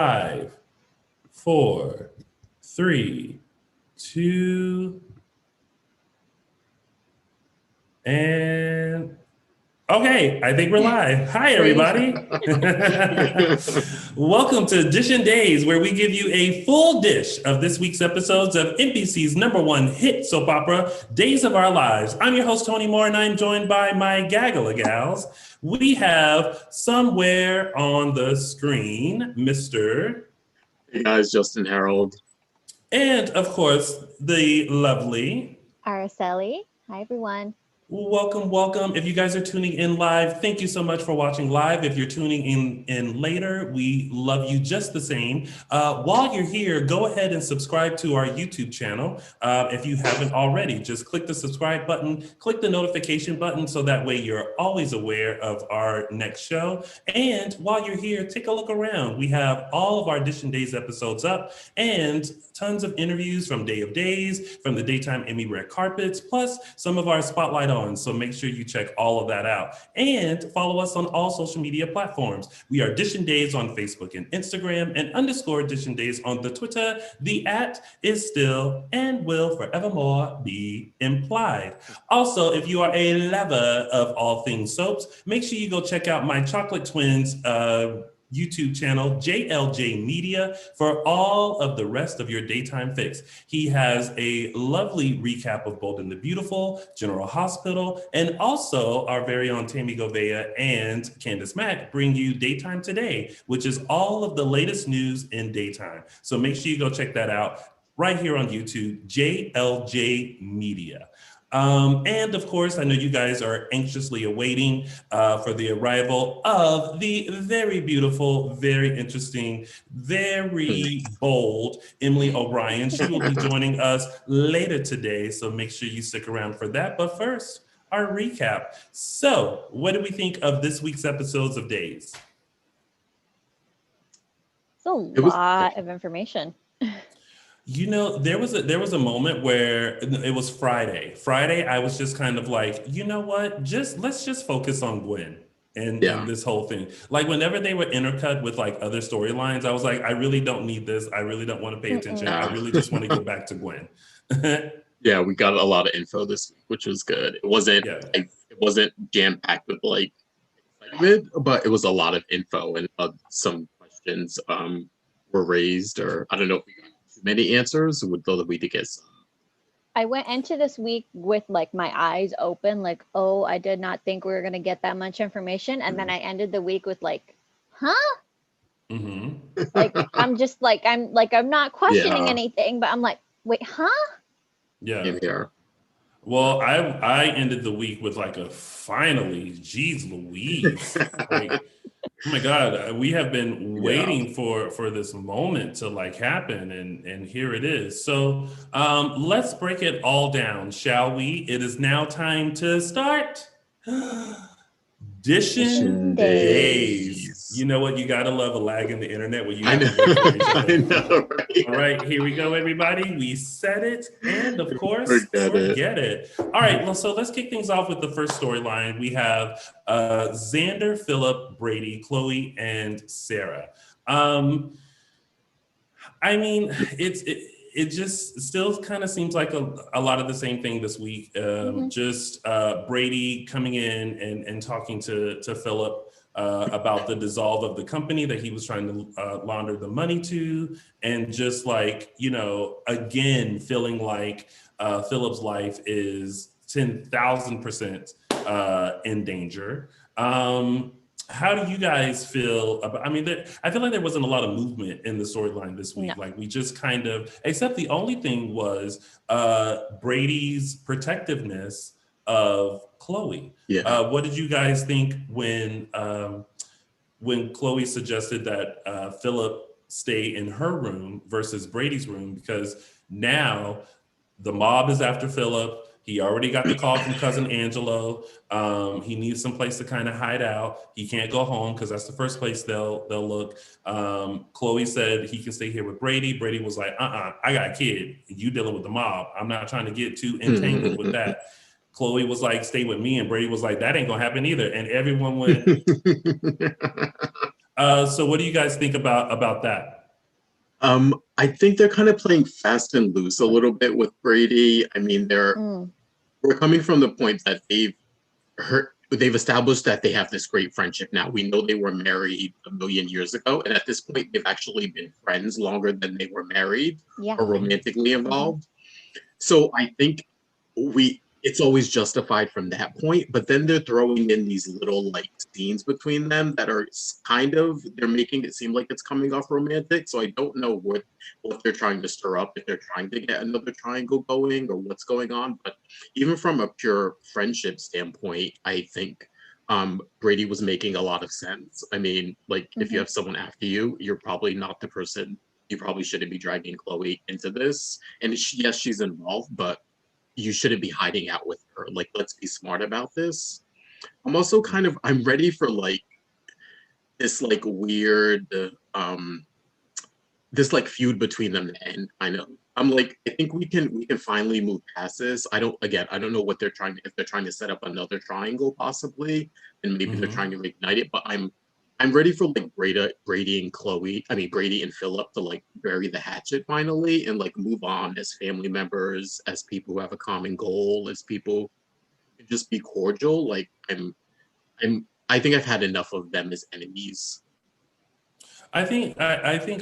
5, 4, 3, 2, and okay, I think we're live. Hi, everybody. Welcome to Dishin Days, where we give you a full dish of this week's episodes of NBC's #1 hit soap opera, Days of Our Lives. I'm your host, Tony Moore, and I'm joined by my gaggle of gals. We have somewhere on the screen, Mr. Hey guys, Justin Hareld. And, of course, the lovely Araceli. Hi, everyone. Welcome. If you guys are tuning in live, thank you so much for watching live. If you're tuning in later, we love you just the same. While you're here, go ahead and subscribe to our YouTube channel. If you haven't already, just click the subscribe button, click the notification button, so that way you're always aware of our next show. And while you're here, take a look around. We have all of our Dishin Days episodes up and tons of interviews from Day of Days, from the Daytime Emmy Red Carpets, plus some of our Spotlight on. So make sure you check all of that out and follow us on all social media platforms. We are Dishin Days on Facebook and Instagram and _Dishin Days on the Twitter. The @ is still and will forevermore be implied. Also, if you are a lover of all things soaps, make sure you go check out my Chocolate Twins YouTube channel, JLJ Media, for all of the rest of your daytime fix. He has a lovely recap of Bold and the Beautiful, General Hospital, and also our very own Tammy Govea and Candace Mack bring you Daytime Today, which is all of the latest news in daytime. So make sure you go check that out right here on YouTube, JLJ Media. And of course, I know you guys are anxiously awaiting for the arrival of the very beautiful, very interesting, very bold Emily O'Brien. She will be joining us later today, so make sure you stick around for that. But first, our recap. So, what do we think of this week's episodes of Days? It's a lot of information. You know, there was a moment where it was Friday. I was just kind of like, you know what? Let's just focus on Gwen and this whole thing. Like whenever they were intercut with like other storylines, I was like, I really don't need this. I really don't want to pay attention. I really just want to go back to Gwen. Yeah, we got a lot of info this week, which was good. It wasn't jam packed with like excitement, but it was a lot of info and some questions were raised, or I don't know if we got many answers. Would though we did get some. I went into this week with like my eyes open, like, oh, I did not think we were gonna get that much information, and then I ended the week with like, huh? Mm-hmm. Like I'm not questioning anything, but I'm like, wait, huh? Yeah. Well, I ended the week with like a finally, geez Louise. Like, oh my God, we have been waiting for this moment to like happen, and here it is. So let's break it all down, shall we? It is now time to start Dishin Days. You know what? You gotta love a lag in the internet when you have to wait for each other. I know, right? All right, here we go, everybody. We said it, and of course, forget it. All right, well, so let's kick things off with the first storyline. We have Xander, Philip, Brady, Chloe, and Sarah. I mean, it just still kind of seems like a lot of the same thing this week. Just Brady coming in and talking to Philip about the dissolve of the company that he was trying to launder the money to. And just like, you know, again, feeling like Philip's life is 10,000% in danger. How do you guys feel about, I mean, I feel like there wasn't a lot of movement in the storyline this week. No. Like we just kind of, except the only thing was Brady's protectiveness of Chloe. Yeah. What did you guys think when Chloe suggested that Philip stay in her room versus Brady's room? Because now the mob is after Philip. He already got the call from cousin Angelo. He needs some place to kind of hide out. He can't go home because that's the first place they'll look. Chloe said he can stay here with Brady. Brady was like, I got a kid. You dealing with the mob. I'm not trying to get too entangled with that. Chloe was like, stay with me. And Brady was like, that ain't gonna happen either. And everyone went, So what do you guys think about that? I think they're kind of playing fast and loose a little bit with Brady. I mean, we're coming from the point that they've established that they have this great friendship now. We know they were married a million years ago, and at this point, they've actually been friends longer than they were married or romantically involved. So I think it's always justified from that point, but then they're throwing in these little like scenes between them that are they're making it seem like it's coming off romantic. So I don't know what they're trying to stir up, if they're trying to get another triangle going or what's going on. But even from a pure friendship standpoint, I think Brady was making a lot of sense. I mean, like if you have someone after you, you're probably not the person. You probably shouldn't be dragging Chloe into this. And yes, she's involved, but you shouldn't be hiding out with her. Like, let's be smart about this. I'm also I'm ready for like this like weird this like feud between them and kind of I'm like, I think we can finally move past this. I don't know what they're trying to, if they're trying to set up another triangle possibly, and maybe they're trying to reignite it, but I'm ready for like Brady and Philip to like bury the hatchet finally and like move on as family members, as people who have a common goal, as people who just be cordial. Like I think I've had enough of them as enemies. I think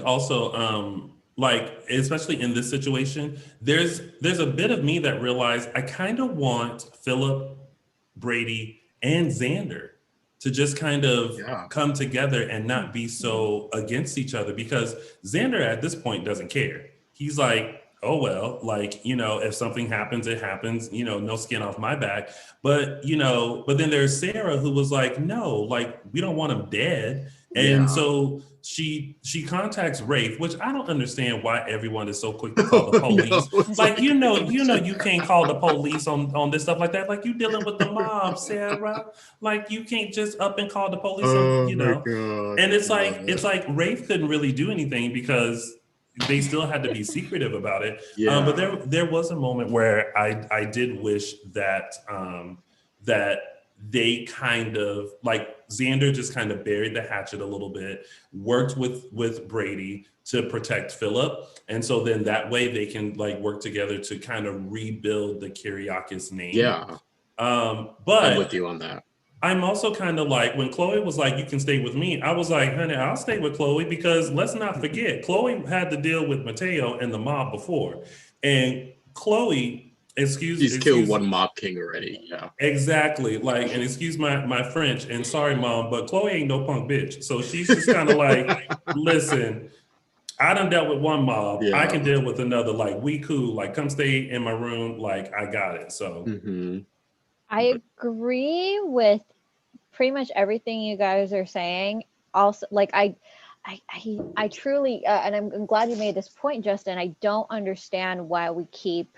also like especially in this situation, there's a bit of me that realized I kind of want Philip, Brady, and Xander to just kind of come together and not be so against each other, because Xander at this point doesn't care. He's like, oh, well, like, you know, if something happens, it happens, you know, no skin off my back. But, you know, but then there's Sarah who was like, no, like, we don't want him dead. And so she contacts Rafe, which I don't understand why everyone is so quick to call the police. Like, you know, you can't call the police on this stuff like that. Like, you dealing with the mob, Sarah. Like, you can't just up and call the police, you know. God, and it's like Rafe couldn't really do anything because they still had to be secretive about it. But there was a moment where I did wish that that they kind of like Xander just kind of buried the hatchet a little bit, worked with Brady to protect Philip. And so then that way they can like work together to kind of rebuild the Kyriakis name. Yeah. But I'm with you on that. I'm also kind of like, when Chloe was like, you can stay with me, I was like, honey, I'll stay with Chloe, because let's not forget, Chloe had to deal with Mateo and the mob before. And Chloe, she's killed one mob king already. Yeah, exactly. Like, and excuse my French, and sorry, Mom, but Chloe ain't no punk bitch. So she's just kind of like, listen, I done dealt with one mob. I can deal with another. Like, we cool. Like, come stay in my room. Like, I got it. So I agree with pretty much everything you guys are saying. Also, like I truly, and I'm glad you made this point, Justin. I don't understand why we keep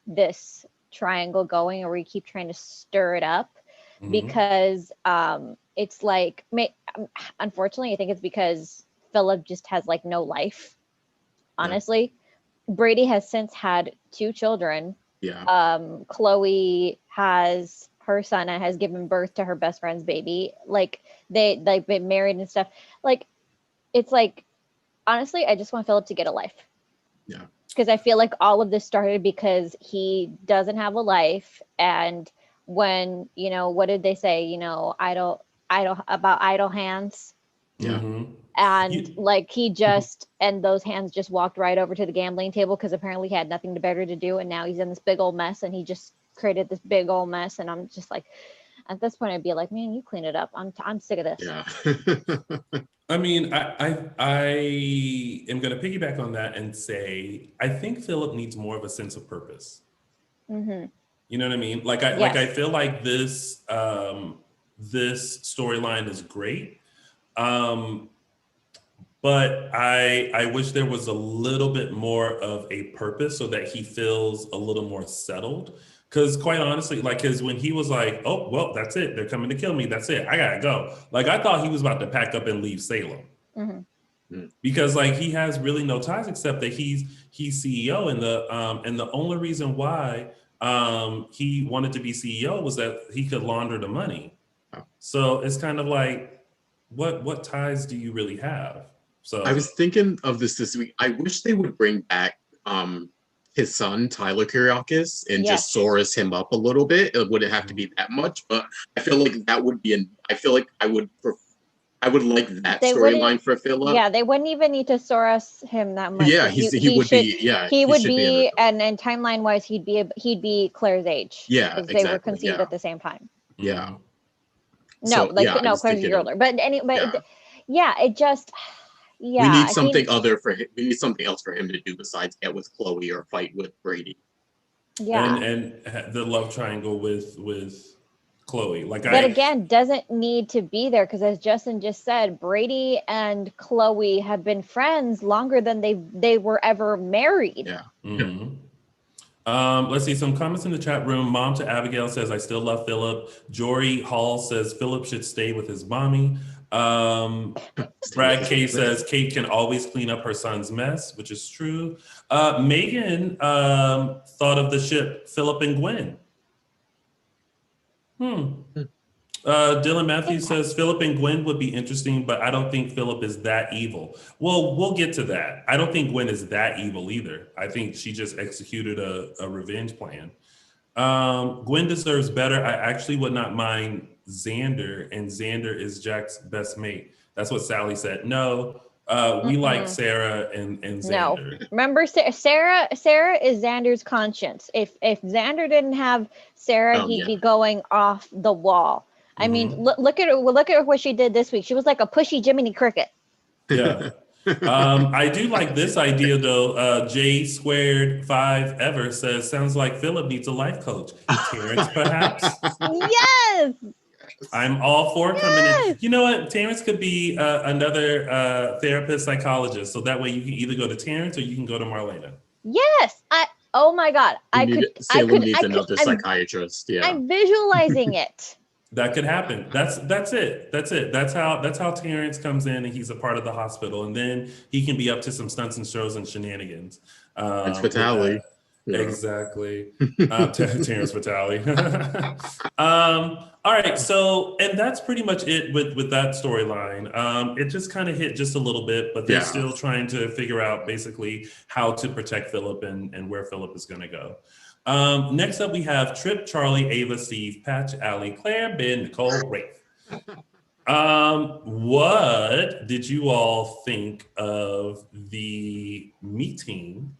this triangle going, or we keep trying to stir it up, because it's like, unfortunately, I think it's because Philip just has like no life. Honestly, Brady has since had 2 children. Chloe has her son and has given birth to her best friend's baby. Like, they've been married and stuff. Like, it's like, honestly, I just want Philip to get a life. Because I feel like all of this started because he doesn't have a life. And when, you know, what did they say? You know, idle hands. And like, he just, and those hands just walked right over to the gambling table, because apparently he had nothing better to do. And now he's in this big old mess, and he just created this big old mess. And I'm just like, at this point, I'd be like, man, you clean it up. I'm sick of this. I mean, I am going to piggyback on that and say, I think Philip needs more of a sense of purpose. You know what I mean? Like, I feel like this storyline is great. But I wish there was a little bit more of a purpose, so that he feels a little more settled. Because quite honestly, like, because when he was like, oh, well, that's it. They're coming to kill me. That's it. I gotta go. Like, I thought he was about to pack up and leave Salem. Because like, he has really no ties except that he's CEO. And the only reason why he wanted to be CEO was that he could launder the money. So it's kind of like, what ties do you really have? So I was thinking of this week. I wish they would bring back his son Tyler Kyriakis and just Soros him up a little bit. It wouldn't have to be that much, but I feel like that would be I feel like I would like that storyline for Philip. Yeah, they wouldn't even need to Soros him that much. Yeah, he would be, and timeline wise, he'd be Claire's age. Yeah, because they were conceived at the same time. Yeah. No, Claire's a year older. But it just. Yeah, we need something for him. We need something else for him to do besides get with Chloe or fight with Brady. Yeah, and the love triangle with Chloe. Again, doesn't need to be there because, as Justin just said, Brady and Chloe have been friends longer than they were ever married. Yeah. Mm-hmm. Let's see some comments in the chat room. Mom to Abigail says, "I still love Philip." Jory Hall says, "Philip should stay with his mommy." Brad K says, "Kate can always clean up her son's mess," which is true. Megan thought of the ship Philip and Gwen. Dylan Matthews says Philip and Gwen would be interesting, but I don't think Philip is that evil. Well, we'll get to that. I don't think Gwen is that evil either. I think she just executed a revenge plan. Gwen deserves better. I actually would not mind Xander, and Xander is Jack's best mate. That's what Sally said. No, we like Sarah and Xander. No, remember Sarah is Xander's conscience. If Xander didn't have Sarah, he'd be going off the wall. I mean, look at what she did this week. She was like a pushy Jiminy Cricket. Yeah. I do like this idea though. J2 ever says, "Sounds like Philip needs a life coach." Terrence, perhaps. Yes. I'm all for coming in. You know what? Terrence could be another therapist, psychologist. So that way you can either go to Terrence or you can go to Marlena. Yes. Oh my God. Salem needs another psychiatrist. Yeah. I'm visualizing it. That could happen. That's it. That's how Terrence comes in and he's a part of the hospital, and then he can be up to some stunts and shows and shenanigans. It's Vitale. Yeah. Exactly. Terrence Vitale. All right. So, and that's pretty much it with that storyline. It just kind of hit just a little bit, but they're still trying to figure out basically how to protect Philip and where Philip is going to go. Next up, we have Tripp, Charlie, Ava, Steve, Patch, Allie, Claire, Ben, Nicole, Rafe. What did you all think of the meeting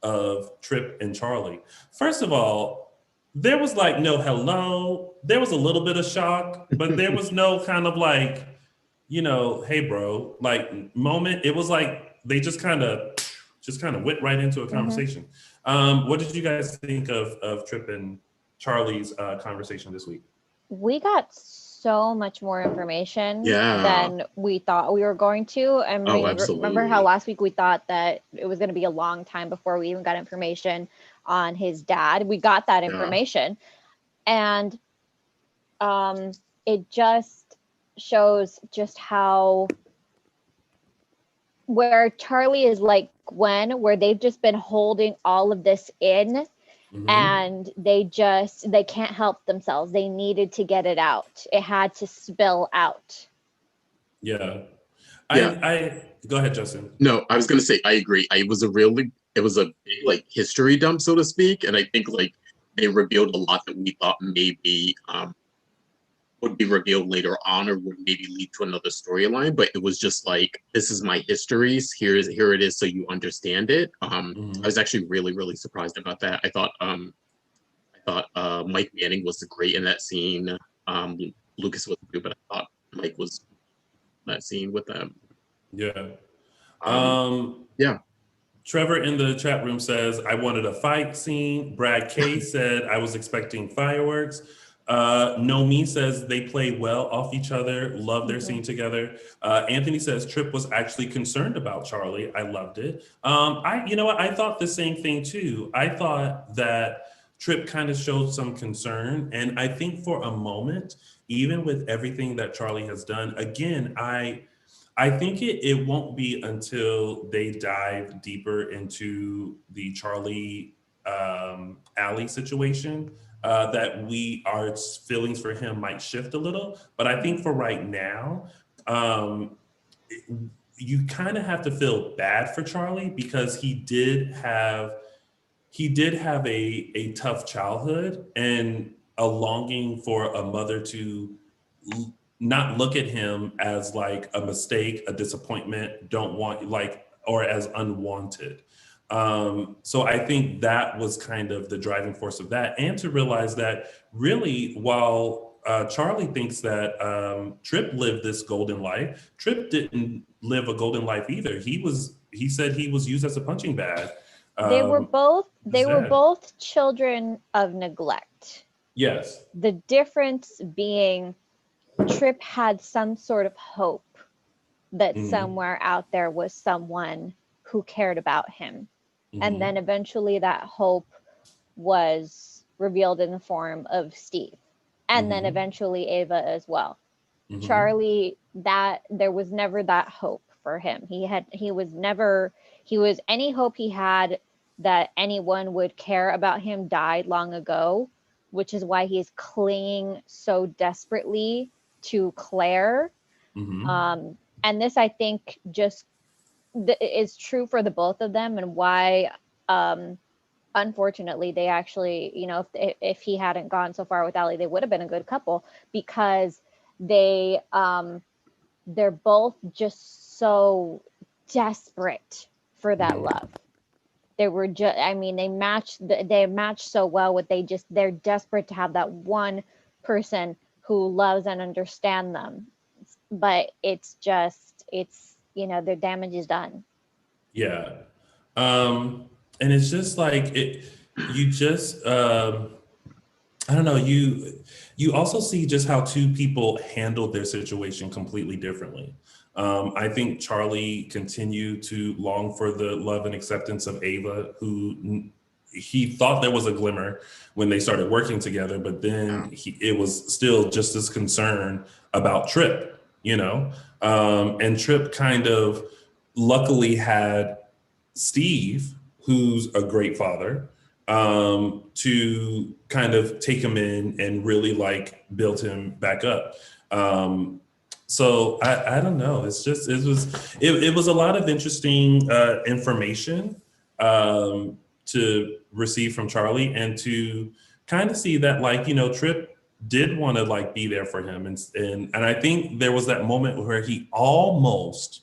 of Tripp and Charlie? First of all, there was like no hello. There was a little bit of shock, but there was no kind of like, hey bro, like moment. It was like they just kind of went right into a conversation. What did you guys think of Tripp and Charlie's conversation this week? We got so much more information than we thought we were going to. I mean, remember how last week we thought that it was going to be a long time before we even got information on his dad? We got that information. And it just shows just how where Charlie is like Gwen, where they've just been holding all of this in. And they can't help themselves. They needed to get it out. It had to spill out. Yeah. I go ahead, Justin. No, I was going to say, I agree. It was a big, like, history dump, so to speak. And I think, like, they revealed a lot that we thought maybe would be revealed later on or would maybe lead to another storyline. But it was just like, this is my histories. Here it is, so you understand it. I was actually really, really surprised about that. I thought Mike Manning was great in that scene. Lucas was too, but I thought Mike was in that scene with them. Yeah. Yeah. Trevor in the chat room says, "I wanted a fight scene." Brad K said, "I was expecting fireworks." Nomi says they play well off each other. Love their scene together. Anthony says Tripp was actually concerned about Charlie. I loved it. You know what? I thought the same thing too. I thought that Tripp kind of showed some concern. And I think for a moment, even with everything that Charlie has done, again, I think it won't be until they dive deeper into the Charlie Allie situation that our feelings for him might shift a little. But I think for right now, you kind of have to feel bad for Charlie because he did have a tough childhood and a longing for a mother to not look at him as like a mistake, a disappointment, don't want like, or as unwanted. So I think that was kind of the driving force of that. And to realize that really, while Charlie thinks that Tripp lived this golden life, Tripp didn't live a golden life either. He said he was used as a punching bag. They were both children of neglect. Yes. The difference being Tripp had some sort of hope that somewhere out there was someone who cared about him. And then eventually that hope was revealed in the form of Steve. And then eventually Ava as well. Charlie, that there was never that hope for him. He was any hope he had that anyone would care about him died long ago, which is why he's clinging so desperately to Claire. And this, I think, just is true for the both of them, and why, unfortunately, they actually, if he hadn't gone so far with Allie, they would have been a good couple, because they're both just so desperate for that love. They were just, they matched so well with they're desperate to have that one person who loves and understands them. But it's their damage is done. Yeah. And it's just like I don't know, you also see just how two people handled their situation completely differently. I think Charlie continued to long for the love and acceptance of Ava, who he thought there was a glimmer when they started working together, but then it was still just as concerned about Tripp, and Tripp kind of luckily had Steve, who's a great father, to kind of take him in and really like build him back up. So I don't know. It was a lot of interesting information to receive from Charlie, and to kind of see that Tripp did want to like be there for him, and I think there was that moment where he almost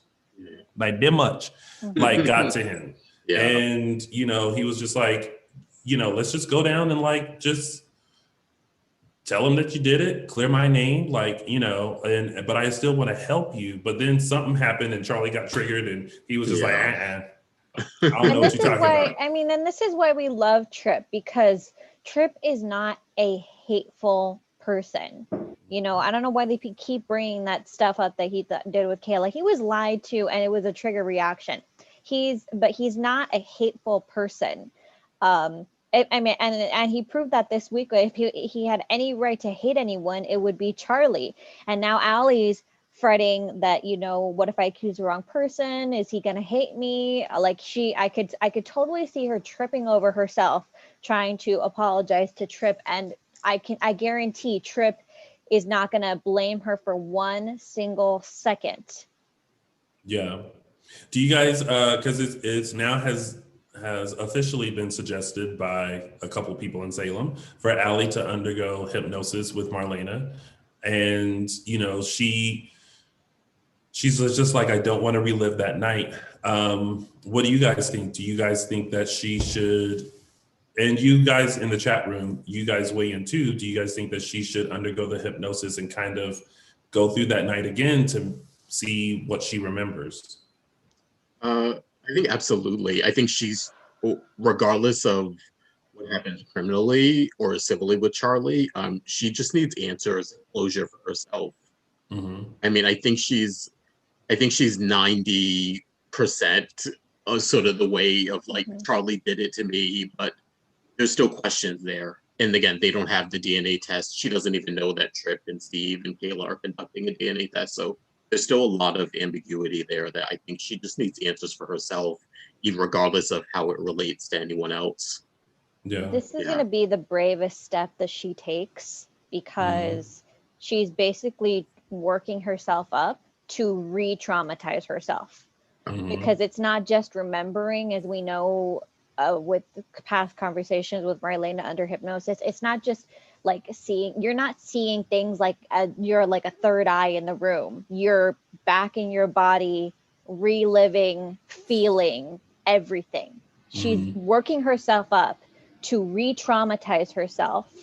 like did much like got to him. Yeah. And he was just like, let's just go down and like just tell him that you did it, clear my name, but I still want to help you. But then something happened and Charlie got triggered and he was just I don't know what you're talking about. And this is why we love Tripp, because Tripp is not a hateful person. I don't know why they keep bringing that stuff up that he did with Kayla. He was lied to and it was a trigger reaction. He's not a hateful person. And he proved that this week. If he had any right to hate anyone, it would be Charlie. And now Allie's fretting that, what if I accuse the wrong person? Is he gonna hate me? I could totally see her tripping over herself trying to apologize to Tripp, and I guarantee Tripp is not gonna blame her for one single second. Yeah. Do you guys, because it's now has officially been suggested by a couple people in Salem for Allie to undergo hypnosis with Marlena. And, she's just like, I don't want to relive that night. What do you guys think? Do you guys think that she should, and you guys in the chat room, you guys weigh in too, do you guys think that she should undergo the hypnosis and kind of go through that night again to see what she remembers? I think absolutely. I think she's, regardless of what happens criminally or civilly with Charlie, she just needs answers, closure for herself. I think she's 90% sort of the way of like, Charlie did it to me, but there's still questions there. And again, they don't have the DNA test. She doesn't even know that Tripp and Steve and Kayla are conducting a DNA test. So there's still a lot of ambiguity there that I think she just needs answers for herself, even regardless of how it relates to anyone else. Yeah. This is going to be the bravest step that she takes, because she's basically working herself up to re-traumatize herself. Because it's not just remembering, as we know with past conversations with Marlena under hypnosis, it's not just like you're not seeing things like you're like a third eye in the room. You're back in your body, reliving, feeling everything. She's working herself up to re-traumatize herself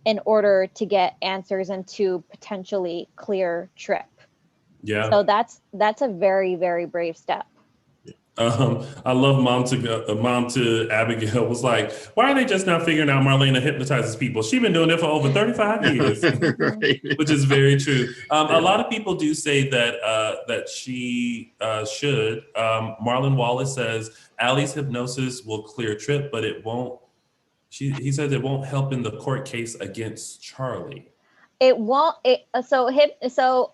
in order to get answers and to potentially clear Tripp. Yeah. So that's a very, very brave step. I love mom to Abigail was like, why are they just now figuring out Marlena hypnotizes people? She's been doing it for over 35 years, Right. which is very true. A lot of people do say that she should. Marlon Wallace says Allie's hypnosis will clear Tripp, but it won't. He says it won't help in the court case against Charlie. It won't. So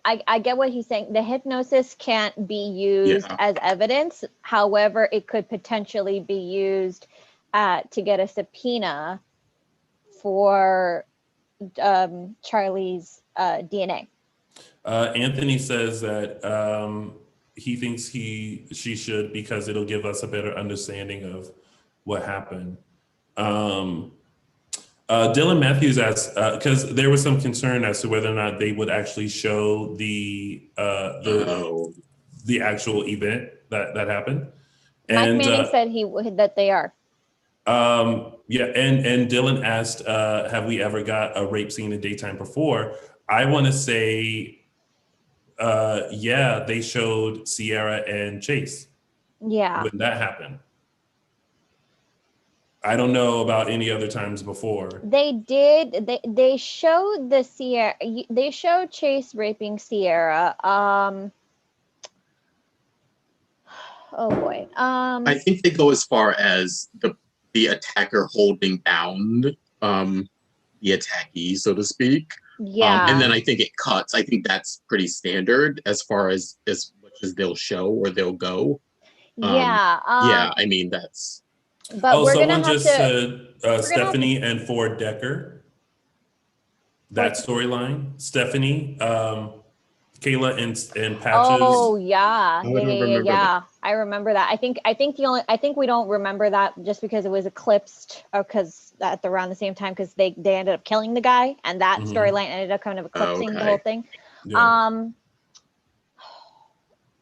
I get what he's saying. The hypnosis can't be used as evidence. However, it could potentially be used to get a subpoena for Charlie's DNA. Anthony says that he thinks she should because it'll give us a better understanding of what happened. Dylan Matthews asked, because there was some concern as to whether or not they would actually show the actual event that happened. Mike Manning said that they are. Yeah, and Dylan asked, have we ever got a rape scene in daytime before? I want to say, yeah, they showed Sierra and Chase. Yeah. When that happened. I don't know about any other times before. They did. They showed the Sierra. They showed Chase raping Sierra. Oh boy. I think they go as far as the attacker holding down the attackee, so to speak. Yeah. And then I think it cuts. I think that's pretty standard as far as much as they'll show or they'll go. Yeah. Yeah. I mean that's. But we're someone gonna have just said Stephanie and Ford Decker. That storyline, Stephanie, Kayla and Patches. Oh yeah, I remember yeah. I remember that. I think we don't remember that just because it was eclipsed, or because around the same time, because they ended up killing the guy, and that storyline ended up kind of eclipsing the whole thing. Yeah.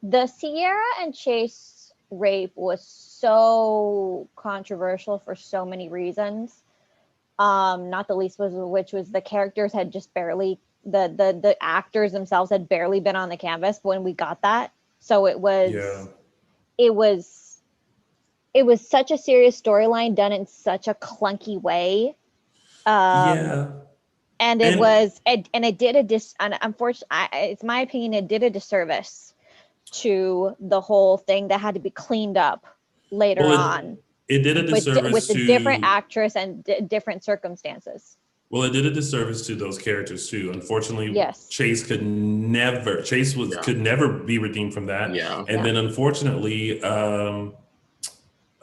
The Sierra and Chase rape was so controversial for so many reasons. Not the least which was the characters had just barely the actors themselves had barely been on the canvas when we got that. So it was such a serious storyline done in such a clunky way. And it did unfortunately, it's my opinion, it did a disservice to the whole thing that had to be cleaned up later on. It did a disservice with the different actress and different circumstances. Well, it did a disservice to those characters too. Unfortunately, yes. Chase could never be redeemed from that. Yeah. And then unfortunately,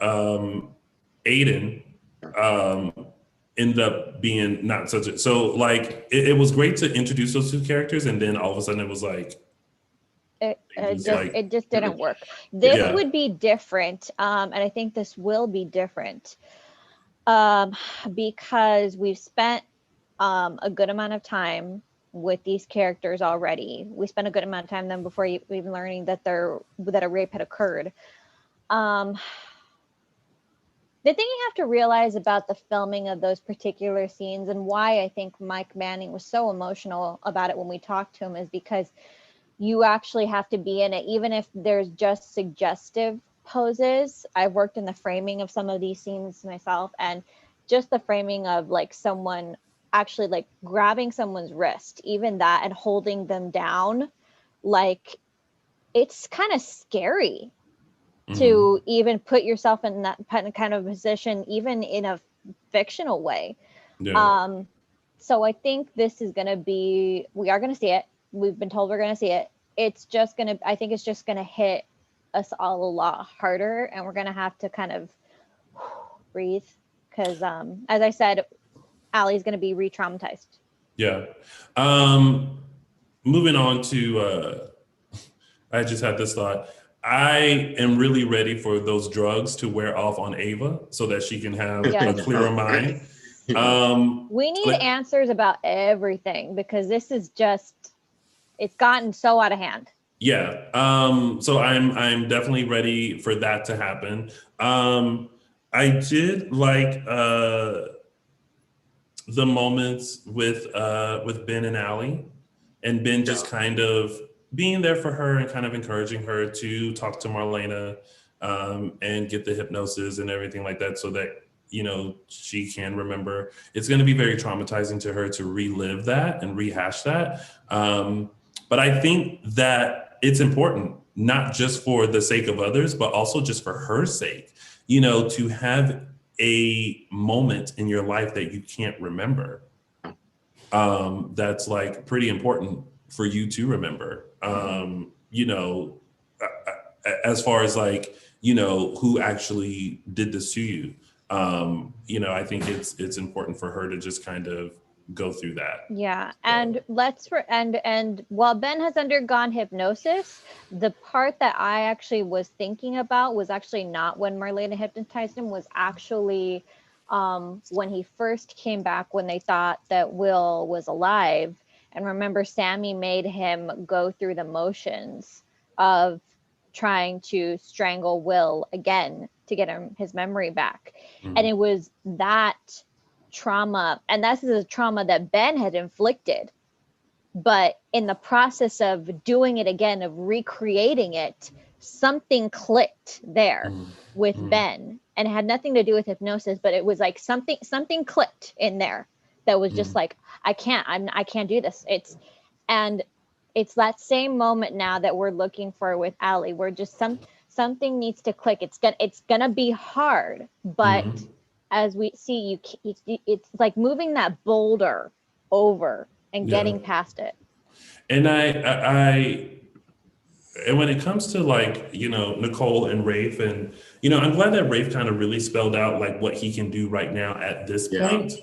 Aiden ended up being not such a, so like it was great to introduce those two characters, and then all of a sudden it was like it just didn't work. This would be different, and I think this will be different because we've spent a good amount of time with these characters already. We spent a good amount of time then before even learning that a rape had occurred. The thing you have to realize about the filming of those particular scenes, and why I think Mike Manning was so emotional about it when we talked to him, is because you actually have to be in it, even if there's just suggestive poses. I've worked in the framing of some of these scenes myself, and just the framing of like someone actually like grabbing someone's wrist, even that, and holding them down, like it's kind of scary to even put yourself in that kind of position, even in a fictional way. Yeah. So I think this is going to be, we are going to see it. We've been told we're going to see it. I think it's just going to hit us all a lot harder, and we're going to have to kind of breathe because, as I said, Allie's going to be re-traumatized. Yeah. Moving on to I just had this thought. I am really ready for those drugs to wear off on Ava so that she can have a clearer mind. We need answers about everything because this is just, it's gotten so out of hand. Yeah. So I'm definitely ready for that to happen. I did like the moments with Ben and Allie, and Ben just kind of being there for her and kind of encouraging her to talk to Marlena and get the hypnosis and everything like that so that, you know, she can remember. It's going to be very traumatizing to her to relive that and rehash that. But I think that it's important, not just for the sake of others, but also just for her sake, you know, to have a moment in your life that you can't remember. That's like pretty important for you to remember, you know, as far as like, you know, who actually did this to you. You know, I think it's important for her to just kind of go through that. Yeah, and and while Ben has undergone hypnosis, the part that I actually was thinking about was actually not when Marlena hypnotized him, was actually when he first came back, when they thought that Will was alive. And remember, Sammy made him go through the motions of trying to strangle Will again to get his memory back. Mm-hmm. And it was that trauma, and that's the trauma that Ben had inflicted. But in the process of doing it again, of recreating it, something clicked there with Ben, and it had nothing to do with hypnosis, but it was like something clicked in there that was just like, I can't do this. It's that same moment now that we're looking for with Allie, where just something needs to click. It's gonna be hard, but as we see, it's like moving that boulder over and getting past it. And and when it comes to like, you know, Nicole and Rafe, and, you know, I'm glad that Rafe kind of really spelled out like what he can do right now at this point.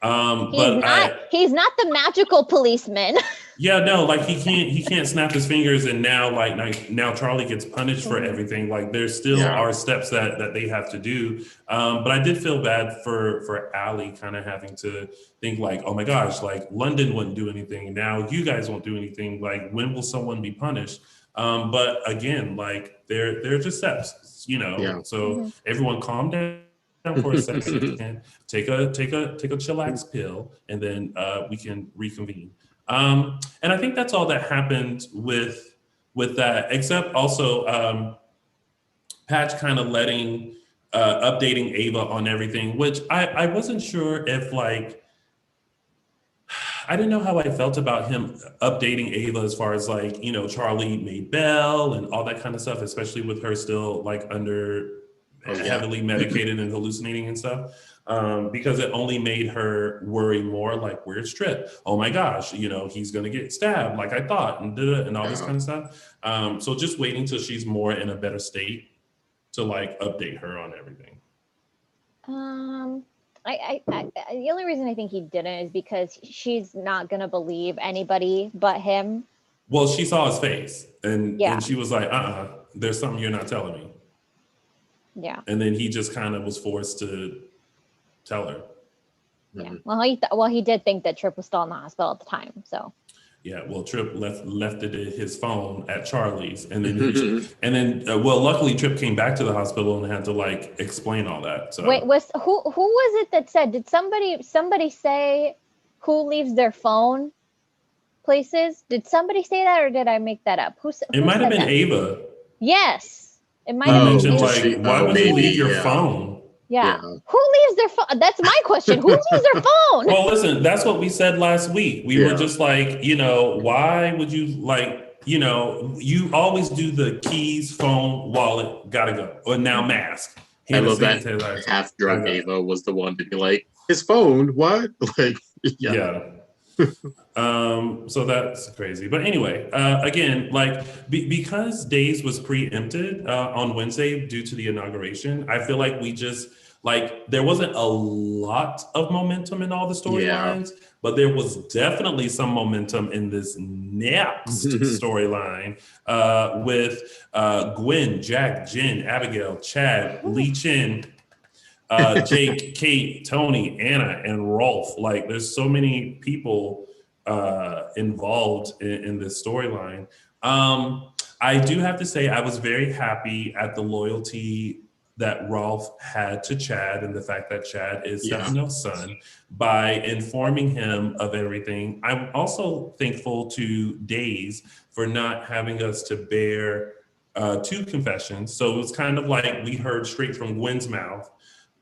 He's not the magical policeman. Yeah, no, like he can't snap his fingers and now Charlie gets punished for everything. Like there still are steps that they have to do. But I did feel bad for Allie kind of having to think like, oh my gosh, like London wouldn't do anything. Now you guys won't do anything. Like when will someone be punished? But again, like they're just steps, you know. Yeah. So everyone calm down for a second. Take a chillax pill, and then we can reconvene. And I think that's all that happened with that, except also Patch kind of updating Ava on everything, which I wasn't sure if like, I didn't know how I felt about him updating Ava as far as like, you know, Charlie made Belle and all that kind of stuff, especially with her still like heavily medicated and hallucinating and stuff. Because it only made her worry more, like, where's Tripp? Oh my gosh, you know, he's gonna get stabbed like I thought, and all this kind of stuff. So just waiting till she's more in a better state to like update her on everything. The only reason I think he didn't is because she's not gonna believe anybody but him. Well, she saw his face, and she was like, there's something you're not telling me. Yeah. And then he just kind of was forced to tell her. Yeah. Well, he did think that Tripp was still in the hospital at the time. So. Yeah. Well, Tripp left his phone at Charlie's, and then luckily Tripp came back to the hospital and had to like explain all that. So. Wait, who was it that said? Did somebody say who leaves their phone places? Did somebody say that, or did I make that up? It might have been Ava. Yes, it might have been. Like, why would you leave your phone? Yeah. Who leaves their phone? That's my question. Who leaves their phone? Well, listen, that's what we said last week. We were just like, you know, why would you like, you know, you always do the keys, phone, wallet, gotta go. Or now mask. I love that half drunk Ava was the one to be like, his phone, what? Like, yeah. So that's crazy. But anyway, again, like because Days was preempted on Wednesday due to the inauguration, I feel like we just like there wasn't a lot of momentum in all the storylines, but there was definitely some momentum in this next storyline with Gwen, Jack, Jen, Abigail, Chad, Lee Chin, Jake, Kate, Tony, Anna, and Rolf. Like, there's so many people involved in this storyline. I do have to say, I was very happy at the loyalty that Rolf had to Chad and the fact that Chad is Stefano's son by informing him of everything. I'm also thankful to Days for not having us to bear two confessions. So it was kind of like we heard straight from Gwen's mouth,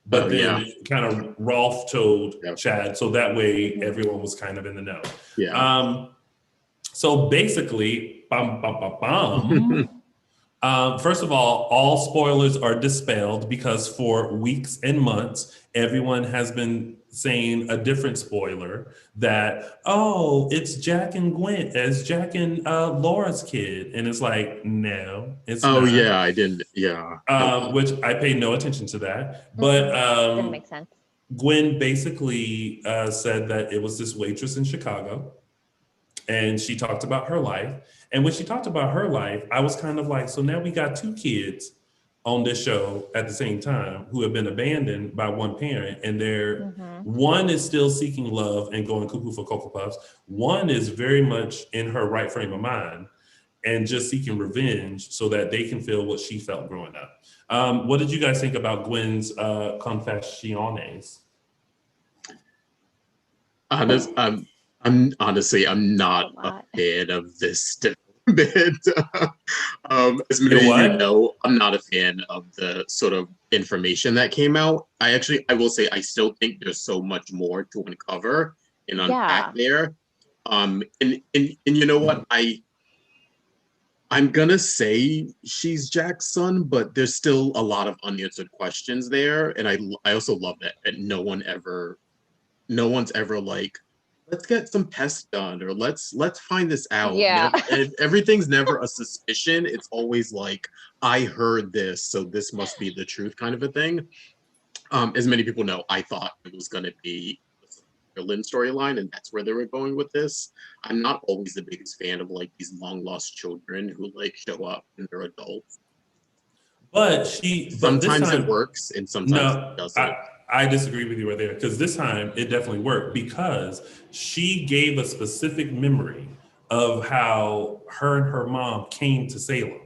but then kind of Rolf told Chad, so that way everyone was kind of in the know. So basically, first of all spoilers are dispelled because for weeks and months, everyone has been saying a different spoiler that, oh, it's Jack and Gwen, it's Jack and Laura's kid. And it's like, no, it's not. I didn't, which I paid no attention to that. But didn't make sense. Gwen basically said that it was this waitress in Chicago. And she talked about her life. And when she talked about her life, I was kind of like, so now we got two kids on this show at the same time who have been abandoned by one parent. And they're one is still seeking love and going cuckoo for Cocoa Puffs. One is very much in her right frame of mind and just seeking revenge so that they can feel what she felt growing up. What did you guys think about Gwen's confessiones? I'm not a fan of this development. As many of you know, I'm not a fan of the sort of information that came out. I will say I still think there's so much more to uncover and unpack there. And you know what? I'm gonna say she's Jack's son, but there's still a lot of unanswered questions there. And I also love that no one's ever like, let's get some tests done or let's find this out. Everything's never a suspicion. It's always like, I heard this, so this must be the truth kind of a thing. As many people know, I thought it was going to be the Lynn storyline, and that's where they were going with this. I'm not always the biggest fan of like these long lost children who like show up and they're adults. But sometimes it works and sometimes it doesn't. I disagree with you right there, because this time it definitely worked because she gave a specific memory of how her and her mom came to Salem.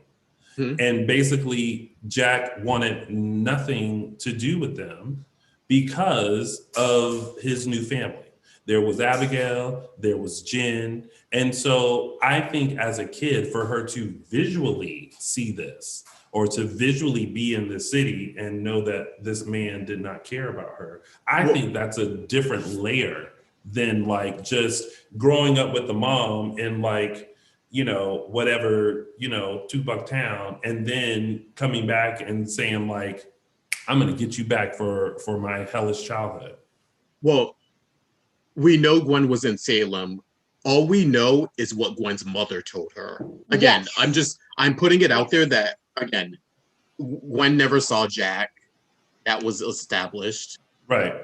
And basically Jack wanted nothing to do with them because of his new family. There was Abigail, there was Jen. And so I think as a kid, for her to visually see this, or to visually be in this city and know that this man did not care about her, I think that's a different layer than like just growing up with the mom in like, whatever, Tupac town, and then coming back and saying like, I'm gonna get you back for my hellish childhood. Well, we know Gwen was in Salem. All we know is what Gwen's mother told her. Again, I'm putting it out there that, again, Gwen never saw Jack. That was established. Right.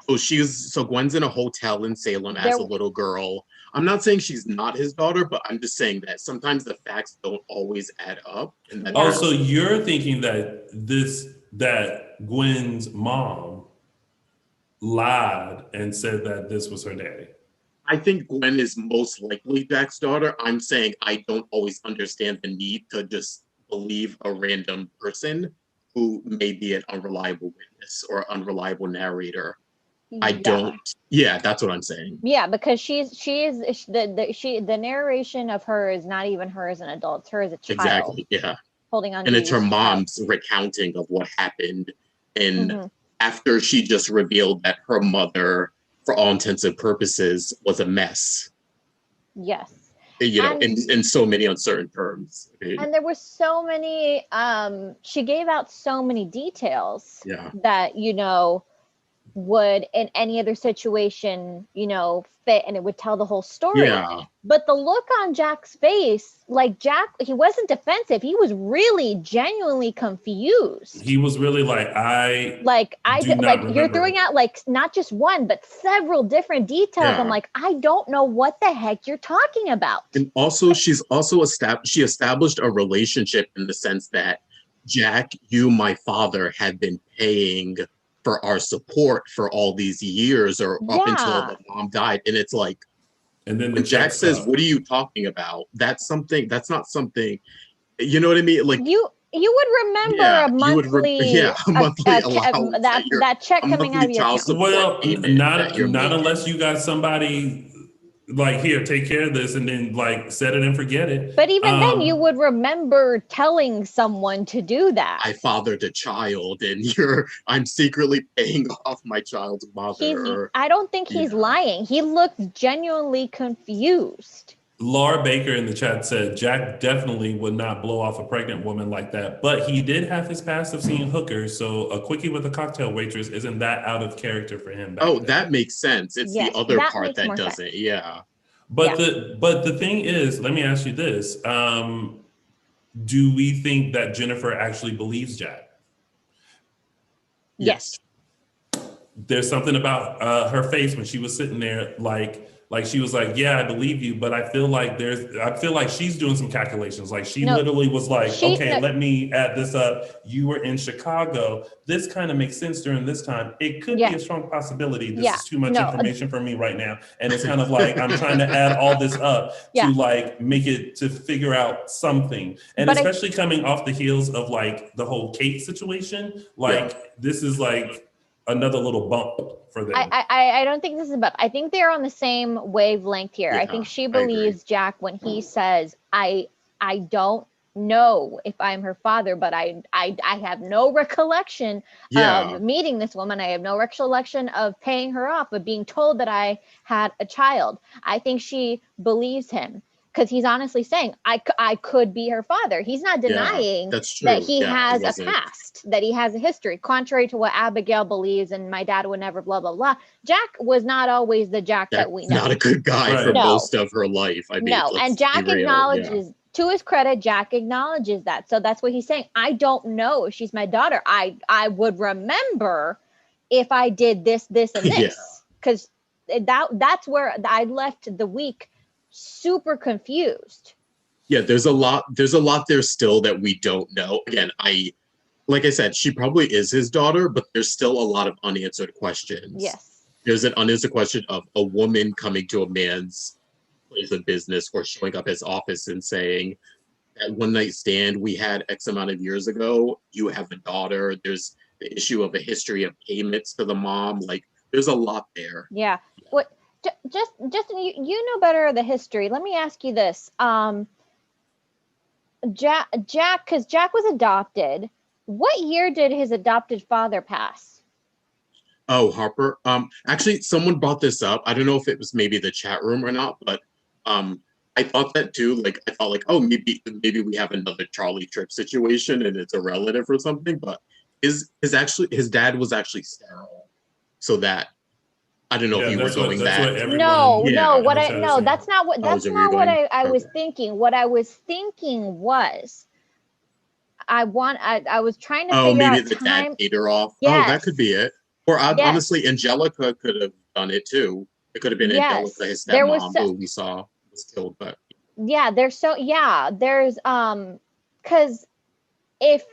So Gwen's in a hotel in Salem as a little girl. I'm not saying she's not his daughter, but I'm just saying that sometimes the facts don't always add up. And that so you're thinking that Gwen's mom lied and said that this was her daddy. I think Gwen is most likely Jack's daughter. I'm saying I don't always understand the need to just believe a random person who may be an unreliable witness or unreliable narrator. I don't. Yeah, that's what I'm saying. Yeah, because the narration of her is not even her as an adult; it's her as a child. Exactly. Yeah. Holding on. And it's her mom's recounting of what happened, and after she just revealed that her mother, for all intents and purposes, was a mess. Yes. In so many uncertain terms. And there were so many, she gave out so many details that, would in any other situation, fit, and it would tell the whole story. Yeah. But the look on Jack's face, like Jack, he wasn't defensive. He was really genuinely confused. He was really like, you're throwing out like not just one, but several different details. Yeah. I'm like, I don't know what the heck you're talking about. And also, she established a relationship in the sense that Jack, you, my father, had been paying for our support for all these years, or up until the mom died. And it's like, and then when Jack says, "What are you talking about?" That's not something. You know what I mean? Like you would remember a monthly, a monthly allowance that check coming out of your account. Well, not unless you got somebody like, here, take care of this, and then like set it and forget it. But even then, you would remember telling someone to do that. I fathered a child, and I'm secretly paying off my child's mother. I don't think he's lying. He looked genuinely confused. Laura Baker in the chat said Jack definitely would not blow off a pregnant woman like that, but he did have his past of seeing hookers, so a quickie with a cocktail waitress isn't that out of character for him. That makes sense. It's the other part that doesn't. Sense. Yeah. But the thing is, let me ask you this: do we think that Jennifer actually believes Jack? Yes. There's something about her face when she was sitting there, like she was like, yeah, I believe you, but I feel like she's doing some calculations. Like she literally was like, okay, let me add this up. You were in Chicago. This kind of makes sense during this time. It could be a strong possibility. This is too much information for me right now. And it's kind of like, I'm trying to add all this up to like make it, to figure out something. And especially coming off the heels of like the whole Kate situation, this is like another little bump for them. I don't think this is a bump. I think they're on the same wavelength here. I think she believes Jack when he says, I don't know if I'm her father, but I have no recollection of meeting this woman. I have no recollection of paying her off, but being told that I had a child. I think she believes him, because he's honestly saying, I could be her father. He's not denying that he has a past, that he has a history, contrary to what Abigail believes, and my dad would never, blah, blah, blah. Jack was not always the Jack that we know. Not a good guy for most of her life. I mean, and Jack acknowledges, to his credit, Jack acknowledges that. So that's what he's saying. I don't know if she's my daughter. I would remember if I did this, and this. Because that's where I left the week super confused. There's a lot there still that we don't know. Again, like I said, she probably is his daughter, but there's still a lot of unanswered questions. There's an unanswered question of a woman coming to a man's place of business or showing up at his office and saying, that one night stand we had X amount of years ago, you have a daughter. There's the issue of a history of payments to the mom. Like, there's a lot there. What just you know better the history. Let me ask you this. Jack, because Jack was adopted. What year did his adopted father pass? Oh, Harper. Actually, someone brought this up. I don't know if it was maybe the chat room or not, but I thought that too. Like, I thought like, oh, maybe we have another Charlie Tripp situation and it's a relative or something. But his dad was actually sterile, so that. I don't know if you were going that. That's not what I was thinking. What I was thinking was, I was trying to figure out the dad paid her off. Yes. Oh, that could be it. Or honestly, Angelica could have done it too. It could have been Angelica, his stepmom, who we saw was killed. But there's because if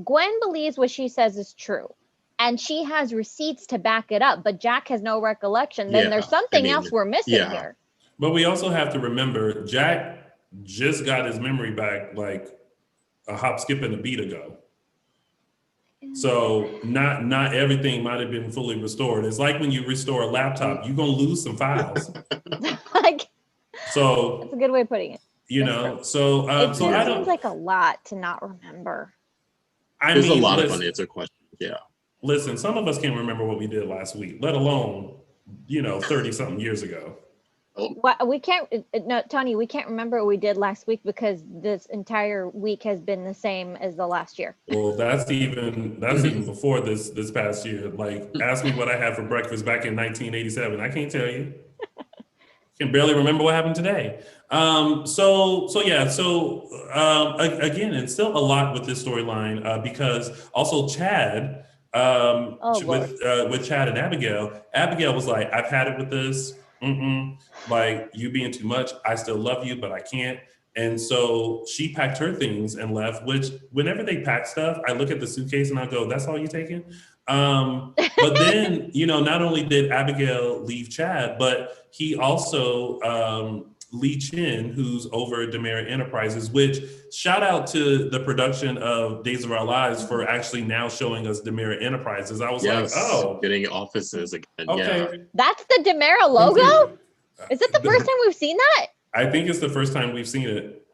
Gwen believes what she says is true, and she has receipts to back it up, but Jack has no recollection, then there's something else we're missing here. But we also have to remember, Jack just got his memory back like a hop, skip, and a beat ago. So not everything might have been fully restored. It's like when you restore a laptop, you're going to lose some files. So that's a good way of putting it. It seems like a lot to not remember. There's a lot of unanswered questions. Listen, some of us can't remember what we did last week, let alone, 30 something years ago. We can't. No, Tony, we can't remember what we did last week because this entire week has been the same as the last year. Well, that's even before this past year. Like, ask me what I had for breakfast back in 1987. I can't tell you. Can barely remember what happened today. Again, it's still a lot with this storyline because also Chad, with Chad and Abigail was like, I've had it with this. Like, you being too much. I still love you, but I can't. And so she packed her things and left, which whenever they pack stuff, I look at the suitcase and I go, that's all you taking? But then, not only did Abigail leave Chad, but he also, Lee Chin, who's over Dimera Enterprises, which shout out to the production of Days of Our Lives for actually now showing us Dimera Enterprises. I was like, oh. Getting offices again. Okay. Yeah. That's the Dimera logo? Is it the first time we've seen that? I think it's the first time we've seen it.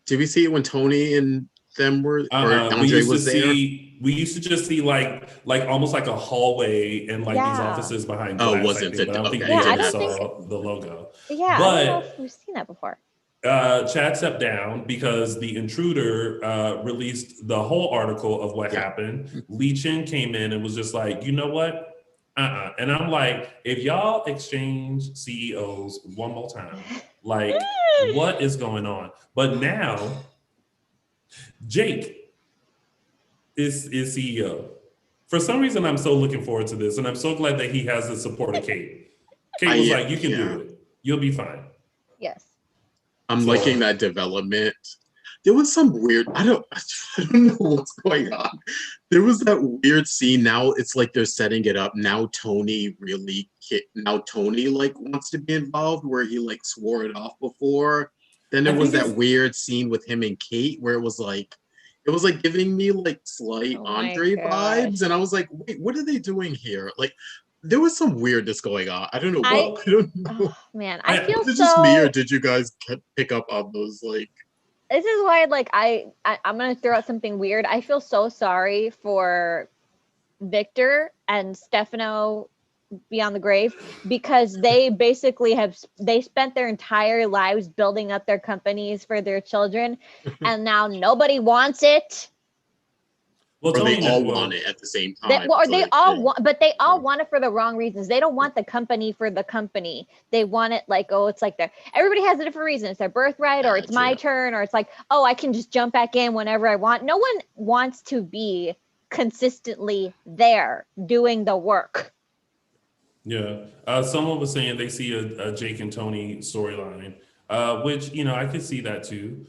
Did we see it when Tony and them were, or Andre was there? We used to just see like almost like a hallway and like these offices behind glass. Wasn't it? I don't think we saw the logo. Yeah, but, I don't know if we've seen that before. Chad stepped down because the intruder released the whole article of what happened. Lee Chin came in and was just like, you know what? And I'm like, if y'all exchange CEOs one more time, like, what is going on? But now, Jake is CEO. For some reason, I'm so looking forward to this, and I'm so glad that he has the support of Kate. Kate was like, you can do it. You'll be fine. Yes. I'm liking that development. There was some weird, I don't know what's going on. There was that weird scene. Now it's like they're setting it up. Now Tony like wants to be involved, where he like swore it off before. Then there was that weird scene with him and Kate where it was like giving me like slight Andre vibes. And I was like, wait, what are they doing here? Like, there was some weirdness going on. I don't know. I don't know. Oh, man, I feel is it just me, or did you guys pick up on those like? This is why, like, I'm gonna throw out something weird. I feel so sorry for Victor and Stefano Beyond the Grave, because they basically they spent their entire lives building up their companies for their children, and now nobody wants it. Well, or they all want it at the same time. They all want it for the wrong reasons. They don't want the company for the company. They want it like, oh, it's like everybody has a different reason. It's their birthright, or it's my turn, or it's like, oh, I can just jump back in whenever I want. No one wants to be consistently there doing the work. Yeah. Someone was saying they see a Jake and Tony storyline, which, I could see that too.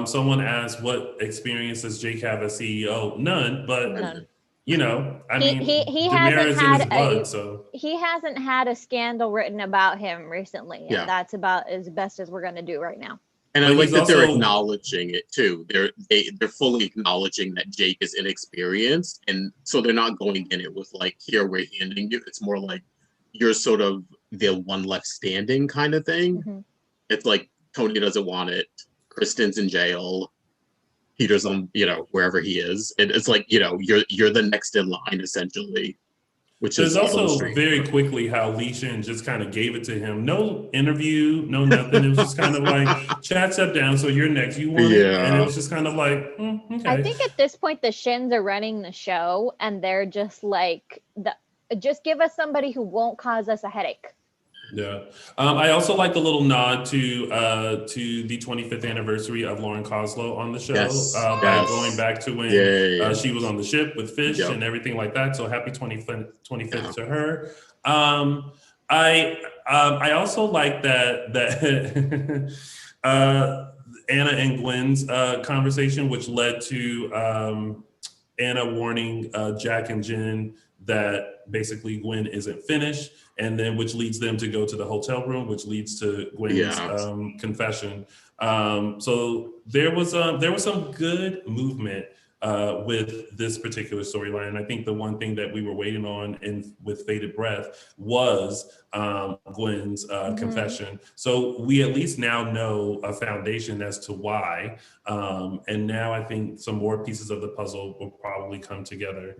Someone asked, what experience does Jake have as CEO? None, but I mean, he Dimera's in his blood, so he hasn't had a scandal written about him recently, and that's about as best as we're going to do right now. And I like that they're acknowledging it too. They're fully acknowledging that Jake is inexperienced, and so they're not going in it with like, here, we're handing you. It's more like you're sort of the one left standing kind of thing. Mm-hmm. It's like Tony doesn't want it. Kristen's in jail. Peter's on, wherever he is. And it's like, you're the next in line essentially. Which is also very quickly how Lee Chin just kind of gave it to him. No interview, no nothing. It was just kind of like, Chad stepped down, so you're next. You want it? And it was just kind of like, okay. I think at this point the Shins are running the show, and they're just like, just give us somebody who won't cause us a headache. Yeah. I also like the little nod to the 25th anniversary of Lauren Koslow on the show, by going back to when she was on the ship with Fish and everything like that. So happy 25th to her. I also like that Anna and Gwen's conversation, which led to Anna warning Jack and Jen that basically Gwen isn't finished, and then which leads them to go to the hotel room, which leads to Gwen's confession. So there was some good movement with this particular storyline. I think the one thing that we were waiting on with bated breath was Gwen's confession. So we at least now know a foundation as to why. And now I think some more pieces of the puzzle will probably come together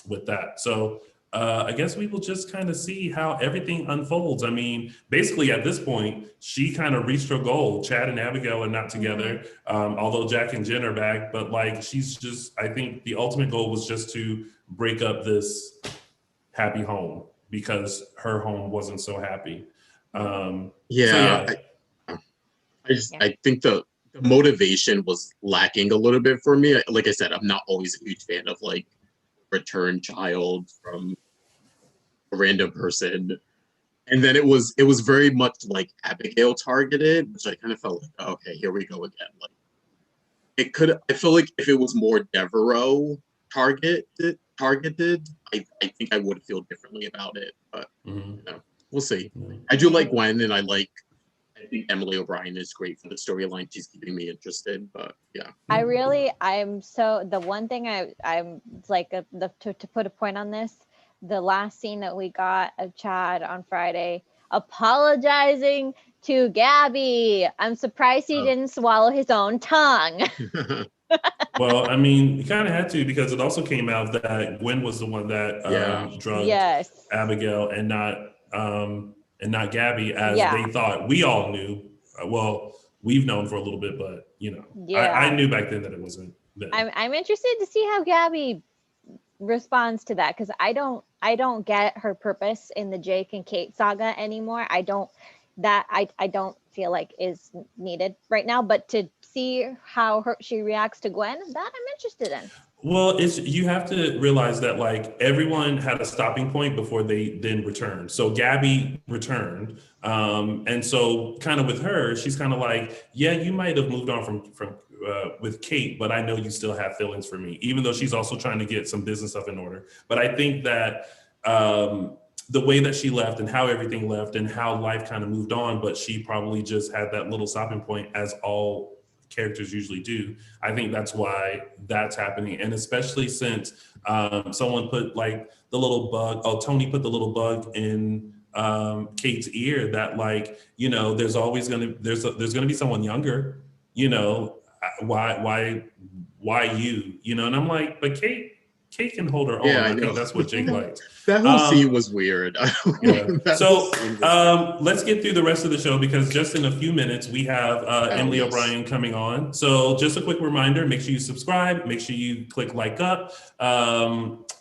with that. So I guess we will just kind of see how everything unfolds. I mean, basically at this point, she kind of reached her goal. Chad and Abigail are not together, although Jack and Jen are back. But like, she's just, I think the ultimate goal was just to break up this happy home because her home wasn't so happy. So yeah. I think the motivation was lacking a little bit for me. Like I said, I'm not always a huge fan of like return child from a random person. And then it was very much like Abigail targeted, which I kind of felt like, oh, okay, here we go again. Like I feel like if it was more Devereaux targeted, I think I would feel differently about it. But you know, we'll see. I do like Gwen, and I think Emily O'Brien is great for the storyline. She's keeping me interested, but yeah. The one thing I'm like, to put a point on this, the last scene that we got of Chad on Friday apologizing to Gabby. I'm surprised he didn't swallow his own tongue. Well, I mean, he kind of had to, because it also came out that Gwen was the one that drugged Abigail and not Gabby, as they thought. We all knew. Well, we've known for a little bit, but you know, I knew back then that it wasn't them. I'm interested to see how Gabby responds to that, because I don't get her purpose in the Jake and Kate saga anymore. I don't feel like is needed right now, but to see how she reacts to Gwen, that I'm interested in. Well, you have to realize that like everyone had a stopping point before they then returned. So Gabby returned, and so kind of with her, she's kind of like, yeah, you might have moved on from with Kate, but I know you still have feelings for me, even though she's also trying to get some business stuff in order. But I think that the way that she left and how everything left and how life kind of moved on, but she probably just had that little stopping point, as all characters usually do. I think that's why that's happening. And especially since someone put like the little bug, Tony put the little bug in Kate's ear that like, you know, there's always gonna be someone younger, you know, why you know? And I'm like, but Kate can hold her own. Yeah, I think that's what Jake likes. That whole scene was weird. So let's get through the rest of the show, because just in a few minutes we have Emily O'Brien coming on. So just a quick reminder, make sure you subscribe, make sure you click like up,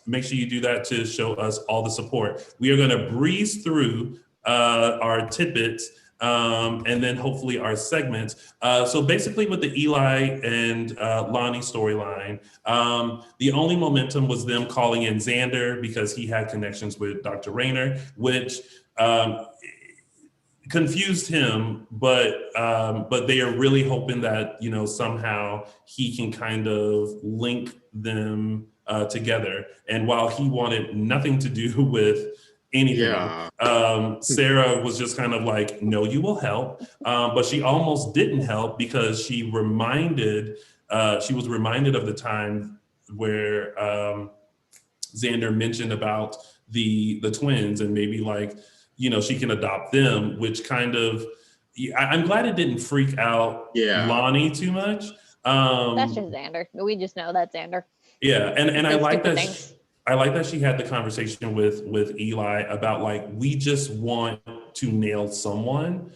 make sure you do that to show us all the support. We are going to breeze through our tidbits and then hopefully our segments. So basically with the Eli and Lonnie storyline, the only momentum was them calling in Xander because he had connections with Dr. Rayner, which confused him, but they are really hoping that, you know, somehow he can kind of link them together. And while he wanted nothing to do with anything. Sarah was just kind of like, no, you will help. But she almost didn't help, because she was reminded of the time where Xander mentioned about the twins, and maybe like, you know, she can adopt them, which kind of, I'm glad it didn't freak out Lonnie too much. That's just Xander. We just know that's Xander. Yeah, and I like that. I like that she had the conversation with Eli about like, we just want to nail someone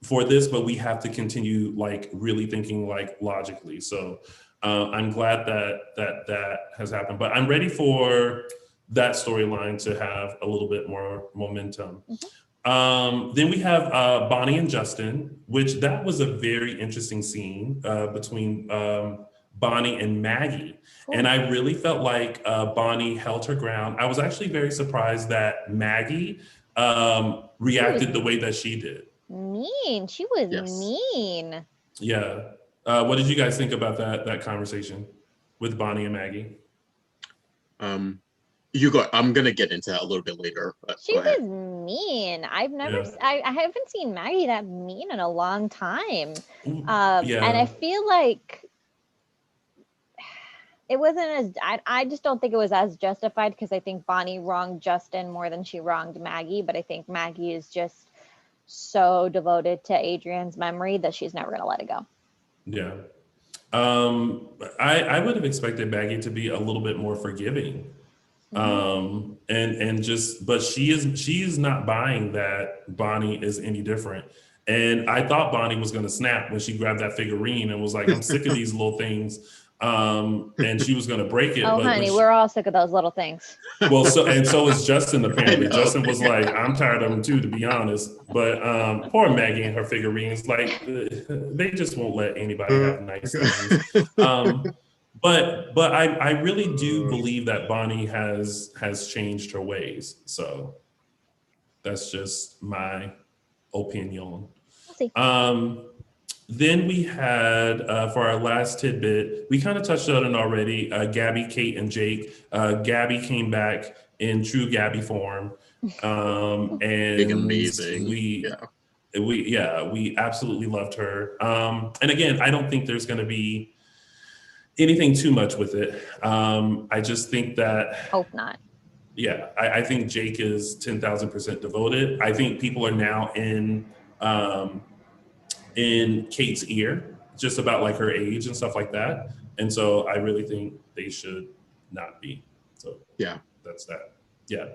for this, but we have to continue like really thinking like logically. So I'm glad that has happened, but I'm ready for that storyline to have a little bit more momentum. Then we have Bonnie and Justin, which that was a very interesting scene between Bonnie and Maggie. And I really felt like Bonnie held her ground. I was actually very surprised that Maggie reacted the way that she did. Mean. She was mean. Yeah. What did you guys think about that conversation with Bonnie and Maggie? You go. I'm gonna get into that a little bit later. But she was mean. I haven't seen Maggie that mean in a long time. And I feel like it wasn't as, I just don't think it was as justified, because I think Bonnie wronged Justin more than she wronged Maggie, but I think Maggie is just so devoted to Adrian's memory that she's never going to let it go. Yeah. I would have expected Maggie to be a little bit more forgiving And just, but she is not buying that Bonnie is any different. And I thought Bonnie was going to snap when she grabbed that figurine and was like, I'm sick of these little things. And she was going to break it. Oh, but honey, we're all sick of those little things. Well, so is Justin, apparently. Justin was like, I'm tired of them too, to be honest. But poor Maggie and her figurines, like, they just won't let anybody have nice things. But I really do believe that Bonnie has changed her ways. So that's just my opinion. We'll see. Then we had, for our last tidbit, we kind of touched on it already, Gabby, Kate, and Jake. Gabby came back in true Gabby form. And amazing. We absolutely loved her. And again, I don't think there's going to be anything too much with it. I just think that... Hope not. Yeah, I think Jake is 10,000% devoted. I think people are now in Kate's ear, just about like her age and stuff like that. And so I really think they should not be. So yeah, that's that. Yeah.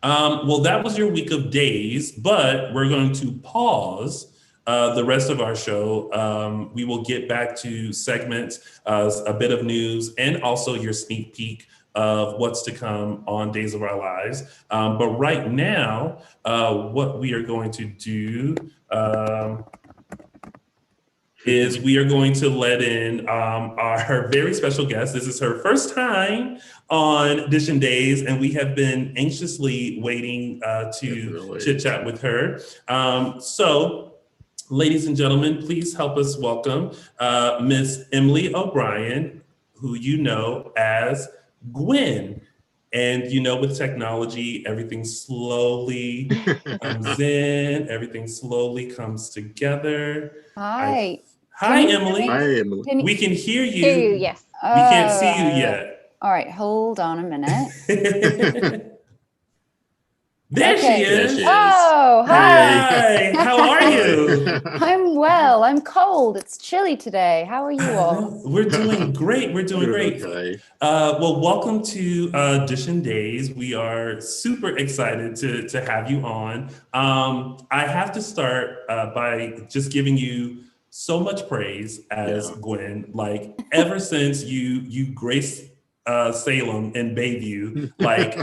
Well, that was your week of days, but we're going to pause the rest of our show. We will get back to segments, a bit of news, and also your sneak peek of what's to come on Days of Our Lives. But right now, what we are going to do is we are going to let in our very special guest. This is her first time on Dishin Days, and we have been anxiously waiting to chit chat with her. So, ladies and gentlemen, please help us welcome Miss Emily O'Brien, who you know as Gwen. And you know, with technology, everything slowly comes in, everything slowly comes together. Hi. Hi, Emily. Hi, Emily. We can hear you. Hear you, yes. We can't see you yet. All right, hold on a minute. There she is. Oh, hi. Hi. How are you? I'm well. I'm cold. It's chilly today. How are you all? We're doing great. We're doing great. Okay. Well, welcome to Dishin Days. We are super excited to have you on. I have to start by just giving you so much praise as Gwen. Like ever since you graced Salem and Bayview, like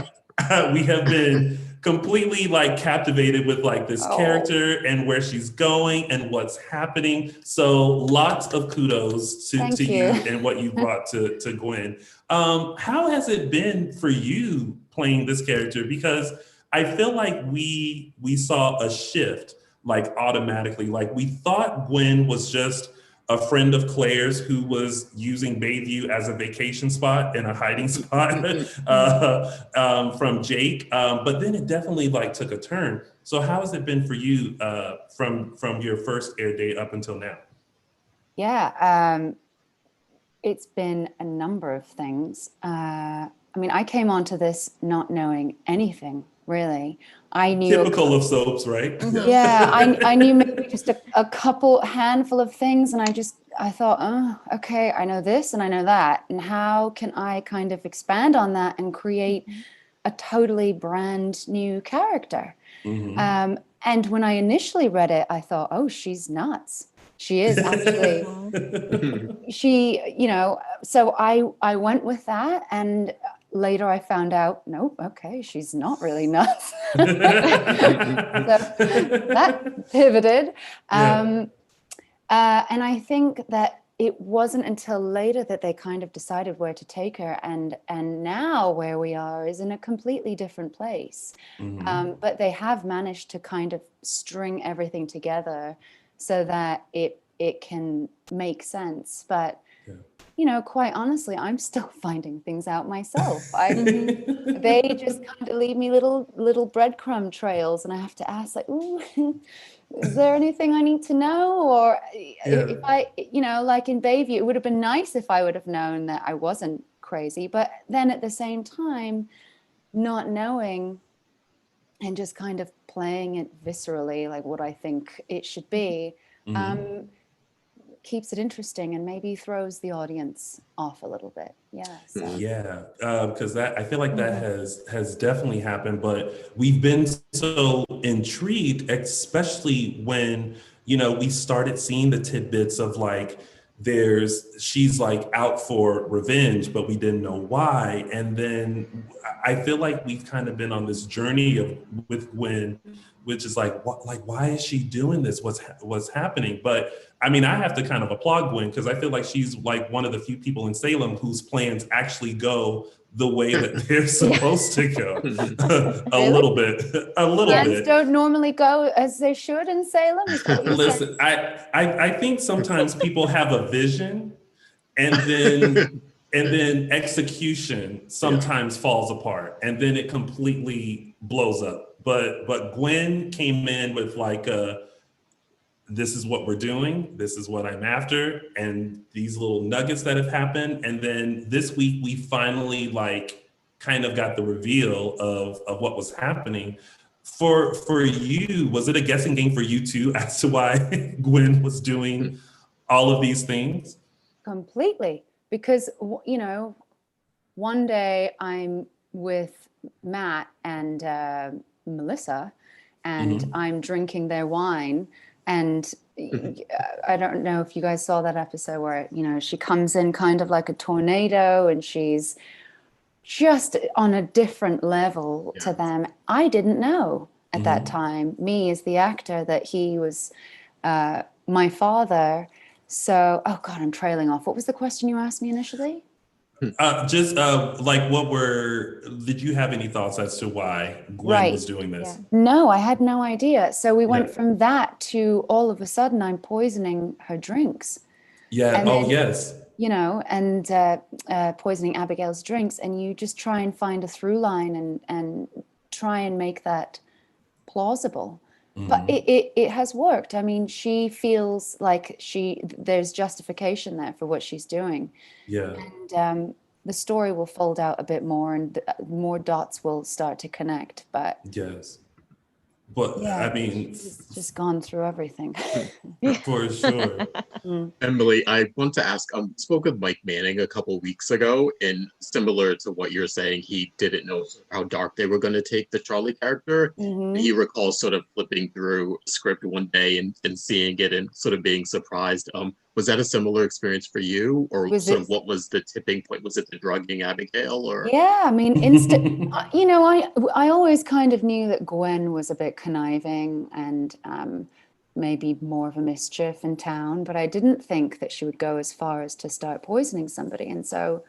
we have been completely like captivated with like this character and where she's going and what's happening. So lots of kudos to you and what you brought to Gwen. How has it been for you playing this character? Because I feel like we saw a shift like automatically. Like we thought Gwen was just a friend of Claire's who was using Bayview as a vacation spot and a hiding spot from Jake. But then it definitely like took a turn. So how has it been for you from your first air date up until now? Yeah, it's been a number of things. I mean, I came onto this not knowing anything, really. I knew typical of soaps, right? Yeah, I knew maybe just a handful of things, and I thought, oh, okay, I know this and I know that, and how can I kind of expand on that and create a totally brand new character? And when I initially read it, I thought, oh, she's nuts. She is actually. So I went with that, and later I found out, nope, okay, she's not really nuts. So that pivoted. And I think that it wasn't until later that they kind of decided where to take her. And now where we are is in a completely different place. But they have managed to kind of string everything together so that it can make sense. But quite honestly, I'm still finding things out myself. They just kind of leave me little breadcrumb trails, and I have to ask, like, ooh, is there anything I need to know? Or if I, like in Bayview, it would have been nice if I would have known that I wasn't crazy. But then at the same time, not knowing and just kind of playing it viscerally, like what I think it should be. keeps it interesting and maybe throws the audience off a little bit. Yeah. So. Yeah, because I feel like that has definitely happened, but we've been so intrigued, especially when, we started seeing the tidbits of like, she's like out for revenge, but we didn't know why. And then I feel like we've kind of been on this journey with Gwen, which is like, why is she doing this? What's happening? But I mean, I have to kind of applaud Gwen because I feel like she's like one of the few people in Salem whose plans actually go the way that they're supposed to go. A little bit. Plans don't normally go as they should in Salem. Is that what you're Listen, saying? I think sometimes people have a vision and then execution sometimes falls apart and then it completely blows up. But Gwen came in with like this is what we're doing, this is what I'm after, and these little nuggets that have happened. And then this week we finally like kind of got the reveal of what was happening. For you, was it a guessing game for you too as to why Gwen was doing all of these things? Completely, because one day I'm with Matt and Melissa, and I'm drinking their wine. And I don't know if you guys saw that episode where, she comes in kind of like a tornado and she's just on a different level to them. I didn't know at that time, me as the actor, that he was my father. So, oh God, I'm trailing off. What was the question you asked me initially? Did you have any thoughts as to why Gwen was doing this? Yeah. No, I had no idea. So we went from that to all of a sudden I'm poisoning her drinks. Yeah. And then, yes. Poisoning Abigail's drinks, and you just try and find a through line and try and make that plausible. But it has worked. I mean, she feels like there's justification there for what she's doing. Yeah. And the story will fold out a bit more and more dots will start to connect. But yes. But yeah, I mean, she's just gone through everything. For sure. Emily, I want to ask, spoke with Mike Manning a couple weeks ago, and similar to what you're saying, he didn't know how dark they were going to take the Charlie character. He recalls sort of flipping through a script one day and seeing it and sort of being surprised. Was that a similar experience for you, or what was the tipping point? Was it the drugging Abigail, or? Yeah, I mean, I always kind of knew that Gwen was a bit conniving and maybe more of a mischief in town, but I didn't think that she would go as far as to start poisoning somebody. And so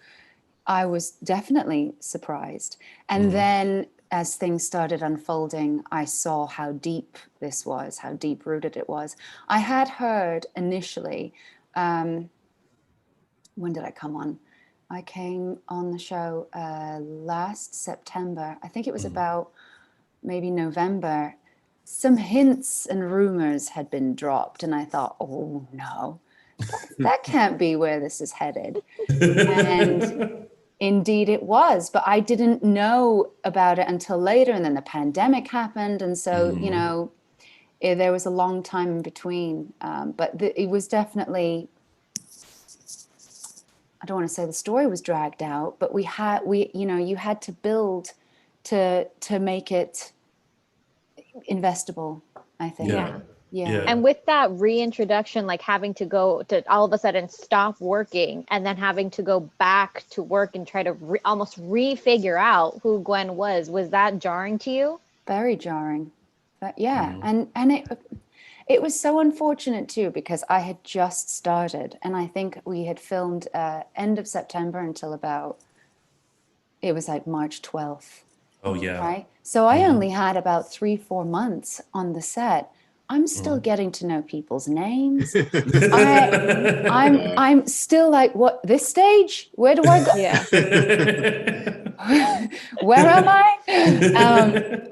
I was definitely surprised. And then as things started unfolding, I saw how deep this was, how deep rooted it was. I had heard initially, when did I come on? I came on the show last September. I think it was about maybe November. Some hints and rumors had been dropped, and I thought, oh no, that can't be where this is headed. And indeed it was, but I didn't know about it until later, and then the pandemic happened, and so there was a long time in between. But it was definitely, I don't want to say the story was dragged out, but you had to build to make it investable, I think. Yeah. And with that reintroduction, like having to go to all of a sudden stop working and then having to go back to work and try to almost refigure out who Gwen was that jarring to you? Very jarring. But and it was so unfortunate too, because I had just started, and I think we had filmed end of September until it was like March 12th. Oh yeah. Right. So I only had about 3-4 months on the set. I'm still getting to know people's names. I'm still like, what, this stage? Where do I go? Yeah. Where am I?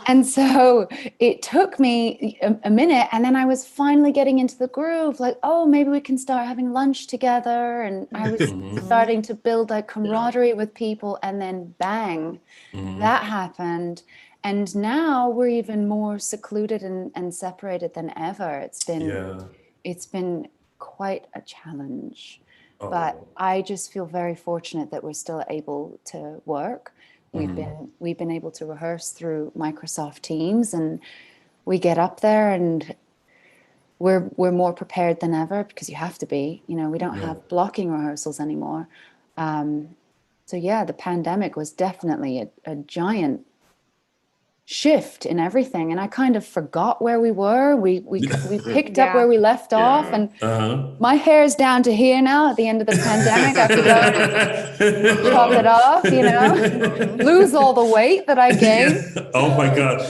And so it took me a minute, and then I was finally getting into the groove, like, oh, maybe we can start having lunch together. And I was starting to build like camaraderie with people, and then bang, that happened. And now we're even more secluded and separated than ever. It's been quite a challenge. Oh. But I just feel very fortunate that we're still able to work. We've been able to rehearse through Microsoft Teams, and we get up there and we're more prepared than ever, because you have to be. You know, we don't have blocking rehearsals anymore. So yeah, the pandemic was definitely a giant shift in everything, and I kind of forgot where we were. We picked up where we left off, and my hair's down to here now at the end of the pandemic. I could go chop it off, you know, lose all the weight that I gained. Oh my God.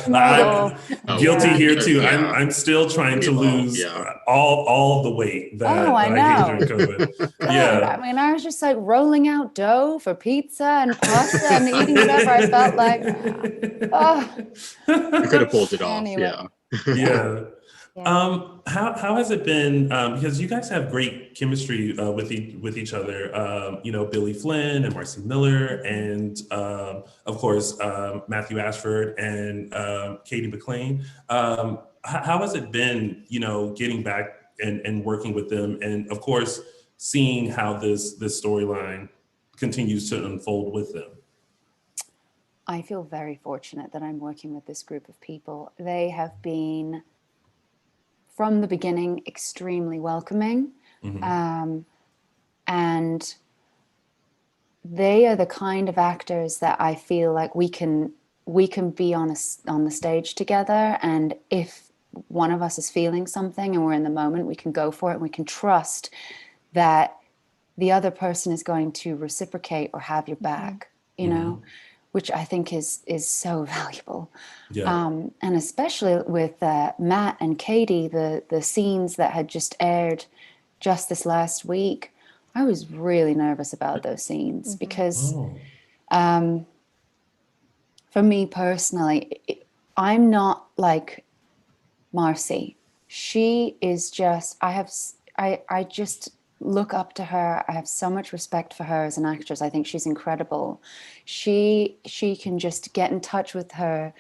I'm guilty here too. I'm still trying to lose all the weight that I gained during COVID. I mean, I was just like rolling out dough for pizza and pasta and eating whatever I felt like. You could have pulled it off. Anyway. Yeah. How has it been? Because you guys have great chemistry with each other. You know, Billy Flynn and Marcy Miller, and of course Matthew Ashford and Katie McLean. How has it been? You know, getting back and working with them, and of course seeing how this storyline continues to unfold with them. I feel very fortunate that I'm working with this group of people. They have been, from the beginning, extremely welcoming. And they are the kind of actors that I feel like we can be on the stage together. And if one of us is feeling something and we're in the moment, we can go for it, and we can trust that the other person is going to reciprocate or have your back, you know, which I think is so valuable. And especially with Matt and Katie, the scenes that had just aired just this last week, I was really nervous about those scenes because for me personally, I'm not like Marcy. She is just, I just look up to her. I have so much respect for her as an actress. I think she's incredible. She can just get in touch with her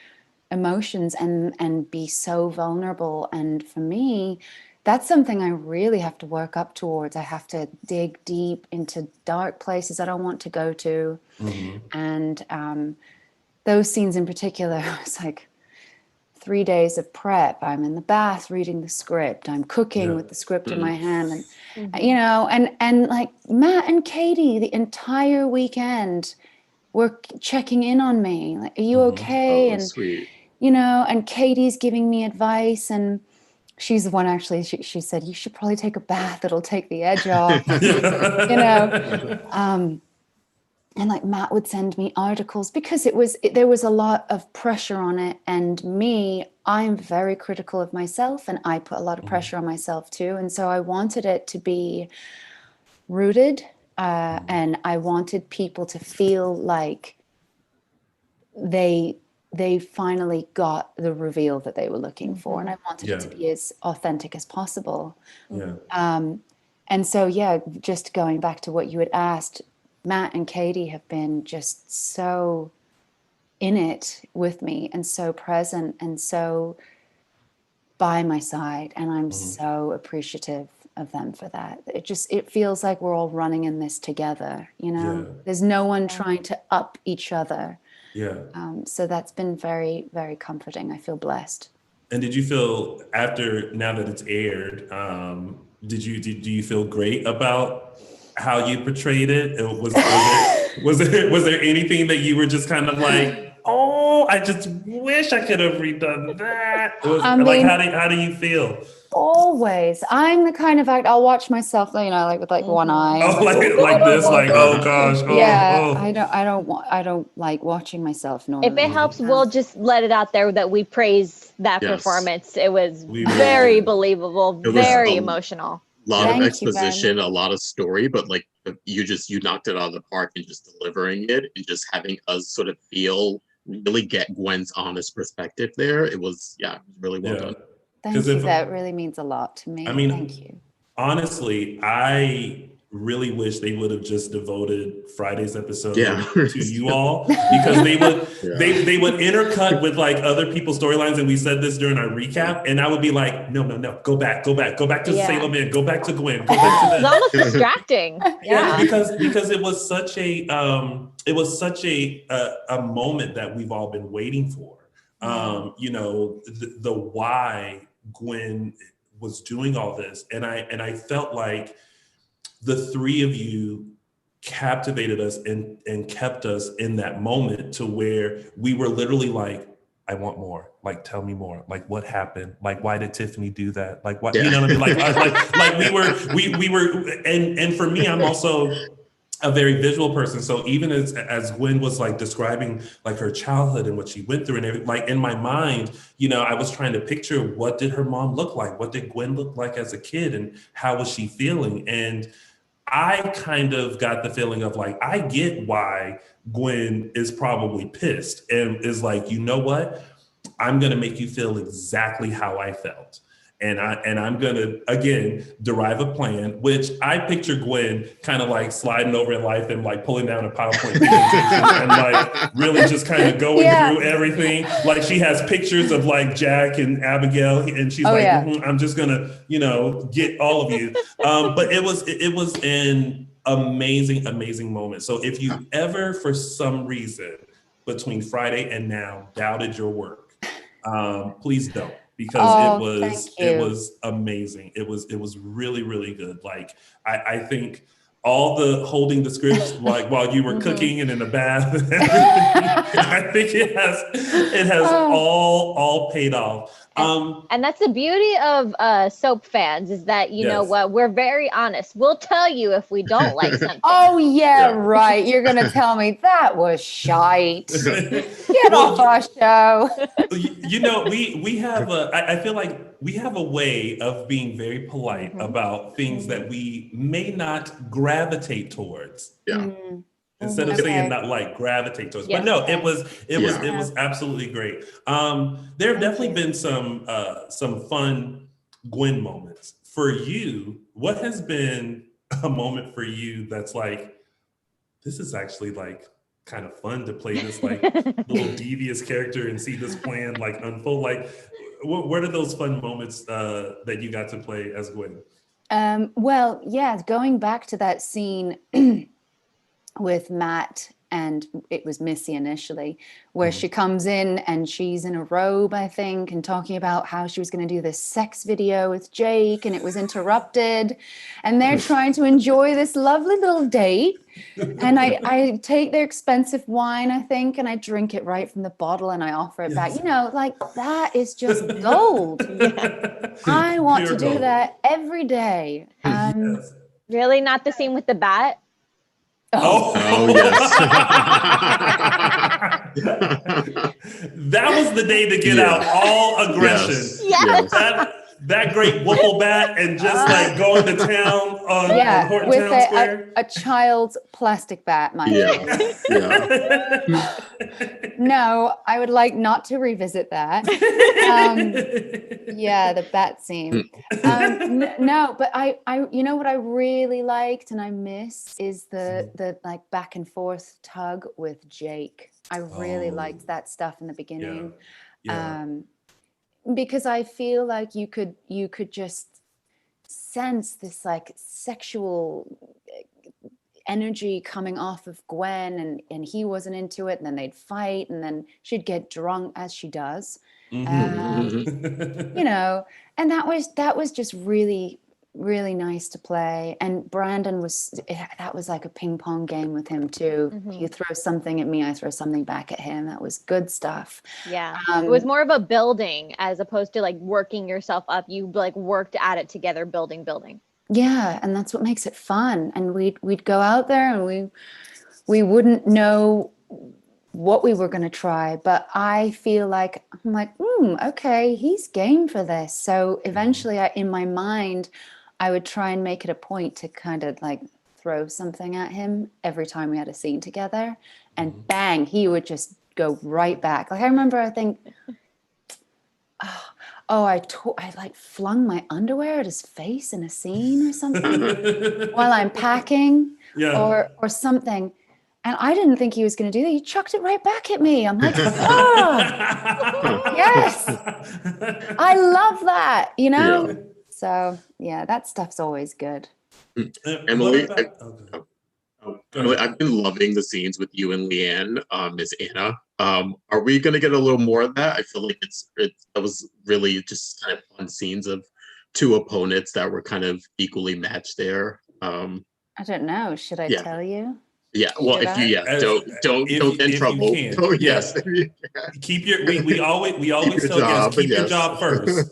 emotions and be so vulnerable. And for me, that's something I really have to work up towards. I have to dig deep into dark places I don't want to go to. And those scenes in particular, it's like 3 days of prep. I'm in the bath reading the script. I'm cooking with the script in my hand, and you know, and like Matt and Katie, the entire weekend were checking in on me. Like, are you okay? And sweet. You know, and Katie's giving me advice, and she's the one actually. She said, "You should probably take a bath. It'll take the edge off." You know. And like Matt would send me articles because there was a lot of pressure on it. And me, I'm very critical of myself, and I put a lot of pressure on myself too. And so I wanted it to be rooted, and I wanted people to feel like they finally got the reveal that they were looking for. And I wanted it to be as authentic as possible. And so, just going back to what you had asked, Matt and Katie have been just so in it with me and so present and so by my side. And I'm so appreciative of them for that. It feels like we're all running in this together, you know? There's no one trying to up each other. So that's been very, very comforting. I feel blessed. And did you feel now that it's aired, do you feel great about how you portrayed it? Was there anything that you were just kind of like, oh, I just wish I could have redone that? How do you feel? Always. I'm the kind of actor, I'll watch myself, you know, like with like one eye. Oh, like this, like, oh gosh. I don't like watching myself normally. If it helps, we'll just let it out there that we praise that performance. It was very believable, very emotional. A lot of exposition, a lot of story, but like you knocked it out of the park and just delivering it and just having us sort of really get Gwen's honest perspective there. It was, really well done. Thank you. That really means a lot to me. I mean, thank you. Honestly, I really wish they would have just devoted Friday's episode Yeah. to you all, because they would Yeah. they would intercut with like other people's storylines, and we said this during our recap, and I would be like, no, go back to Salem Man, go back to Gwen, go back to It's that. almost distracting. Yeah, because it was such a a moment that we've all been waiting for. You know, the why Gwen was doing all this, and I felt like the three of you captivated us and kept us in that moment to where we were literally like, I want more. Like, tell me more. Like, what happened? Like, why did Tiffany do that? Like, what? You know what I mean? Like we were, and for me, I'm also a very visual person. So even as Gwen was like describing like her childhood and what she went through and everything, like in my mind, you know, I was trying to picture, what did her mom look like? What did Gwen look like as a kid? And how was she feeling? And I kind of got the feeling of like, I get why Gwen is probably pissed and is like, you know what? I'm going to make you feel exactly how I felt. And I'm going to, again, derive a plan, which I picture Gwen kind of like sliding over in life and like pulling down a PowerPoint presentation and like really just kind of going through everything. Like she has pictures of like Jack and Abigail, and she's I'm just going to, you know, get all of you. But it was an amazing moment. So if you ever, for some reason, between Friday and now, doubted your work, please don't. Because it was amazing. It was really good. Like I think all the holding the scripts like while you were cooking and in the bath, and everything, I think it has all paid off. And that's the beauty of soap fans, is that you know what, we're very honest. We'll tell you if we don't like something. Right. You're gonna tell me that was shite. Get off our show. You know, we have I feel like we have a way of being very polite about things that we may not gravitate towards. Instead of saying not like gravitate towards, but no, it was absolutely great. There have definitely been some fun Gwen moments for you. What has been a moment for you that's like, this is actually like kind of fun to play this like little devious character and see this plan like unfold? Like, what are those fun moments that you got to play as Gwen? Well, yeah, going back to that scene with Matt, and it was Missy initially, where she comes in and she's in a robe, I think, and talking about how she was going to do this sex video with Jake, and it was interrupted, and they're trying to enjoy this lovely little date. And I take their expensive wine, I think, and I drink it right from the bottle and I offer it back. You know, like, that is just gold. I want to do that every day. Really? Not the scene with the bat? Oh yes. That was the day to get out all aggression. Yes. That great Whipple bat, and just like going to town on Horton with Town Square. a child's plastic bat, mind you. No, I would like not to revisit that. The bat scene. No, but I you know what I really liked and I miss is the like back and forth tug with Jake. I really liked that stuff in the beginning. Because I feel like you could just sense this like sexual energy coming off of Gwen, and he wasn't into it, and then they'd fight, and then she'd get drunk, as she does. You know, and that was just really nice to play. And Brandon that was like a ping pong game with him too. You throw something at me, I throw something back at him. That was good stuff. It was more of a building as opposed to like working yourself up. You like worked at it together, building. Yeah, and that's what makes it fun. And we'd go out there and we wouldn't know what we were going to try, but I feel like I'm like, okay, he's game for this. So eventually, in my mind, I would try and make it a point to kind of like throw something at him every time we had a scene together, and bang, he would just go right back. Like I remember, I think I like flung my underwear at his face in a scene or something while I'm packing or something. And I didn't think he was going to do that. He chucked it right back at me. I'm like, yes, I love that, you know? Yeah. So yeah, that stuff's always good. Emily, I've been loving the scenes with you and Leanne, Miss Anna. Are we gonna get a little more of that? I feel like that was really just kind of fun scenes of two opponents that were kind of equally matched there. I don't know. Should I tell you? Yeah. Well, if you don't get in trouble. Yes. Keep your we always tell guests keep your job first.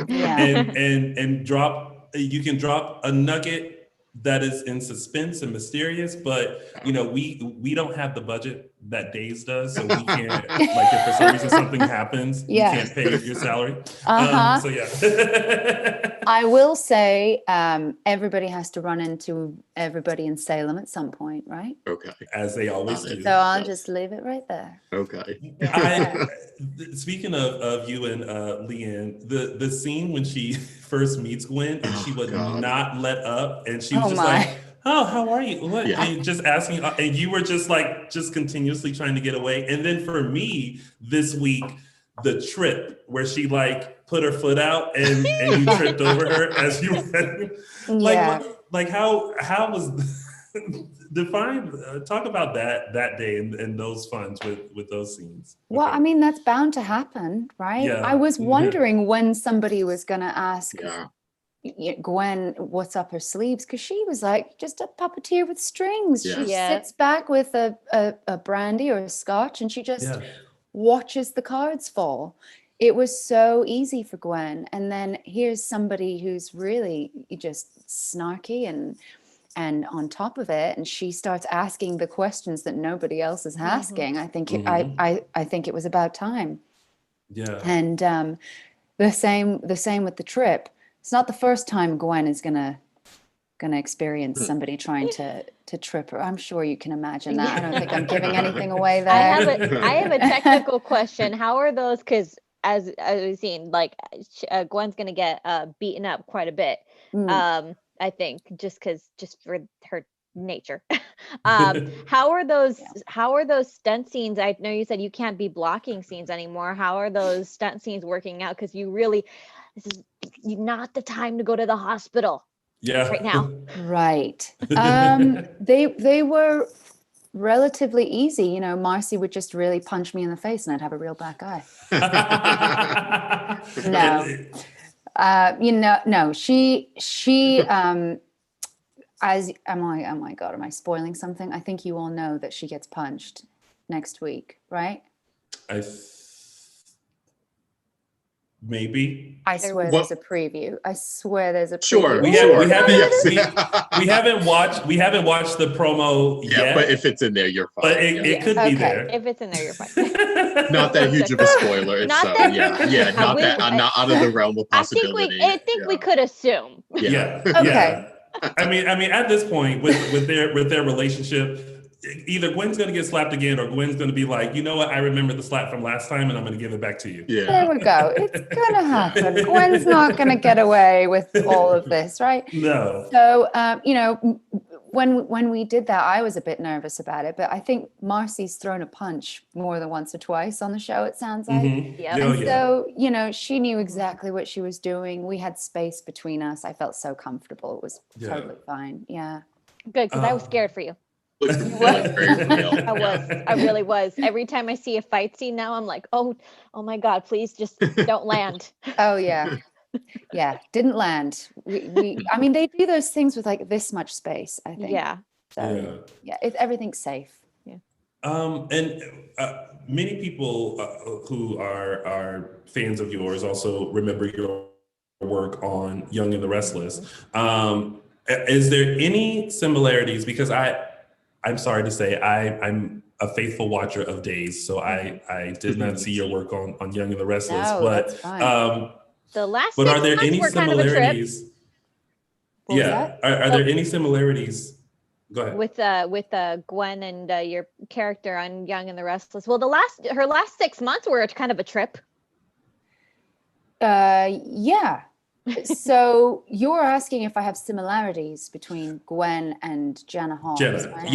Yeah. And drop you can drop a nugget that is in suspense and mysterious, but you know, we don't have the budget that Days does, so we can't like if for some reason something happens, we can't pay your salary. So yeah. I will say everybody has to run into everybody in Salem at some point, right? Okay. As they always do. So I'll just leave it right there. Okay. Speaking of you and Leanne, the scene when she first meets Gwen and she would not let up, and she was just like, "Oh, how are you?" What? Yeah. And just asking, and you were just like continuously trying to get away. And then for me this week, the Tripp where she like put her foot out and you tripped over her as you like how was talk about that day and those funds with those scenes. Well, I mean, that's bound to happen, right? Yeah. I was wondering when somebody was going to ask Gwen what's up her sleeves, because she was like just a puppeteer with strings. She sits back with a brandy or a scotch and she just watches the cards fall. It was so easy for Gwen. And then here's somebody who's really just snarky and on top of it, and she starts asking the questions that nobody else is asking. I think I think it was about time. Yeah. And the same with the Tripp. It's not the first time Gwen is gonna experience somebody trying to trip her. I'm sure you can imagine that. I don't think I'm giving anything away there. I have a technical question. How are those? Because as we've seen, like Gwen's gonna get beaten up quite a bit. I think just for her nature. How are those stunt scenes? I know you said you can't be blocking scenes anymore. How are those stunt scenes working out? Because this is not the time to go to the hospital. Right now. Right. They were relatively easy. You know, Marcy would just really punch me in the face and I'd have a real black eye. No. She as oh my God, am I spoiling something? I think you all know that she gets punched next week, right? Maybe. I swear there's a preview. I swear there's a preview. Sure. We haven't watched the promo yet. But if it's in there, you're fine. But it could be there. If it's in there, you're fine. Not that huge of a spoiler. Not out of the realm of possibility. I think we could assume. Yeah. Okay. I mean, at this point with their relationship, either Gwen's going to get slapped again or Gwen's going to be like, you know what? I remember the slap from last time and I'm going to give it back to you. Yeah. There we go. It's going to happen. Gwen's not going to get away with all of this, right? No. So, when we did that, I was a bit nervous about it, but I think Marcy's thrown a punch more than once or twice on the show, it sounds like. Mm-hmm. Yep. So, she knew exactly what she was doing. We had space between us. I felt so comfortable. It was totally fine. Yeah. Good, because I was scared for you. I really was. Every time I see a fight scene now, I'm like, oh my God, please just don't land. Oh yeah. Yeah, didn't land. I mean, they do those things with like this much space, I think. Yeah. So everything's safe. Yeah. And many people who are fans of yours also remember your work on Young and the Restless. Is there any similarities? Because I'm sorry to say, I'm a faithful watcher of Days, so I did not see your work on Young and the Restless. No, but that's fine. The last but 6 are there months any were kind of a trip. similarities? Yeah, are there any similarities? Go ahead. With Gwen and your character on Young and the Restless. Well, her last 6 months were kind of a trip. Yeah. So you're asking if I have similarities between Gwen and Jenna Hawes, Jenna, right?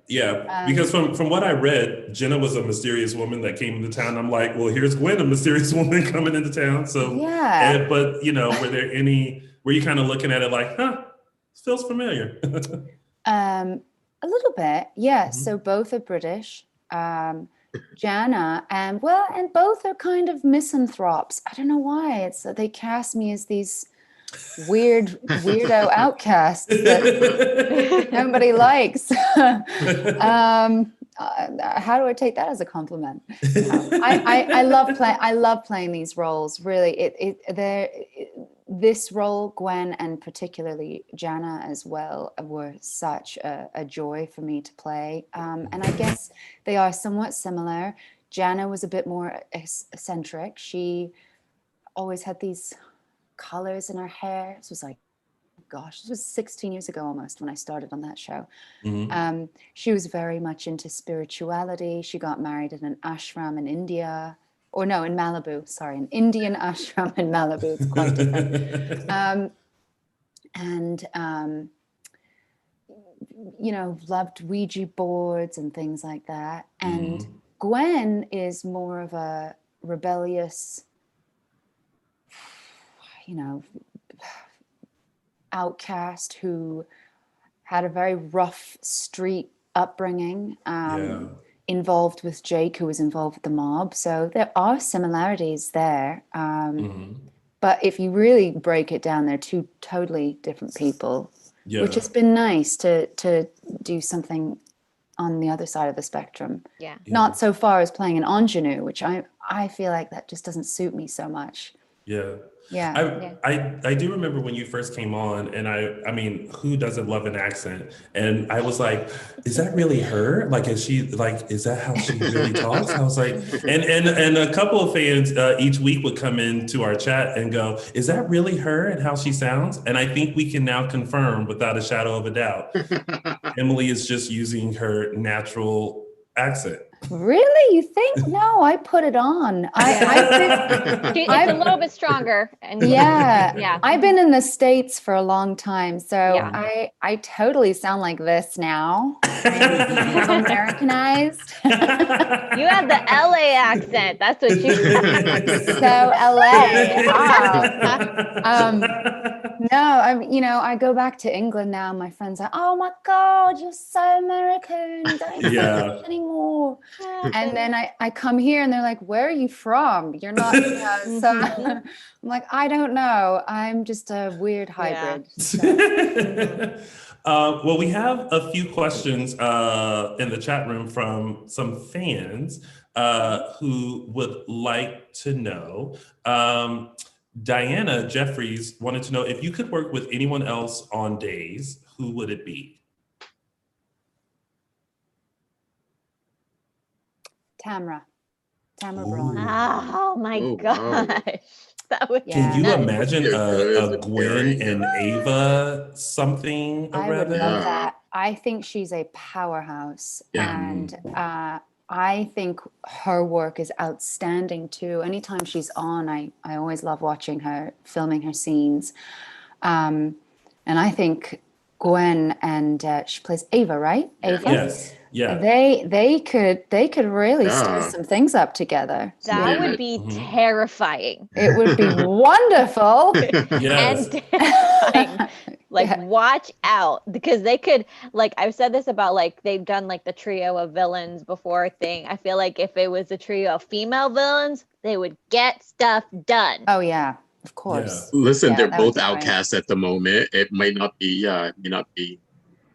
yeah. Because from what I read, Jenna was a mysterious woman that came into town. I'm like, well, here's Gwen, a mysterious woman coming into town. So yeah. But were you kind of looking at it like, feels familiar? A little bit, yeah. So both are British. Jana, and both are kind of misanthropes. I don't know why. It's they cast me as these weirdo outcasts that nobody likes. How do I take that as a compliment? I love playing these roles. Really, this role, Gwen, and particularly Jana as well, were such a joy for me to play. And I guess they are somewhat similar. Jana was a bit more eccentric. She always had these colors in her hair. This was like, gosh, this was 16 years ago almost when I started on that show. She was very much into spirituality. She got married in an ashram in India. Or no, in Malibu, sorry, an Indian ashram in Malibu. It's quite different. Loved Ouija boards and things like that. And Gwen is more of a rebellious, outcast who had a very rough street upbringing. Involved with Jake, who was involved with the mob. So there are similarities there. But if you really break it down, they're two totally different people, which has been nice to do something on the other side of the spectrum. Not so far as playing an ingenue, which I feel like that just doesn't suit me so much. I do remember when you first came on, and I mean, who doesn't love an accent? And I was like, is that really her? Like, is that how she really talks? I was like, and a couple of fans each week would come into our chat and go, is that really her and how she sounds? And I think we can now confirm without a shadow of a doubt, Emily is just using her natural accent. Really? You think? No, I put it on. It's a little bit stronger. And yeah. I've been in the States for a long time, so I totally sound like this now. I'm Americanized. You have the LA accent. That's what you So LA. No, I go back to England now. My friends are, oh my God, you're so American. Don't speak anymore. And then I come here and they're like, where are you from? You're not, so I'm like, I don't know. I'm just a weird hybrid. So. Well, we have a few questions in the chat room from some fans who would like to know. Diana Jeffries wanted to know if you could work with anyone else on Days, who would it be? Tamra Braun. Oh my gosh. Wow. That would Can you imagine a Gwen and Ava something? I would love that. I think she's a powerhouse, and I think her work is outstanding too. Anytime she's on, I always love watching her, filming her scenes. And I think Gwen and she plays Ava, right? Ava? Yes. Yeah. They could really stir some things up together. That would be terrifying. It would be wonderful. Yes. And terrifying. Watch out, because they could, I've said this about they've done the trio of villains before thing. I feel like if it was a trio of female villains, they would get stuff done. Oh yeah, of course. Yeah. Listen, they're both outcasts at the moment. It might not be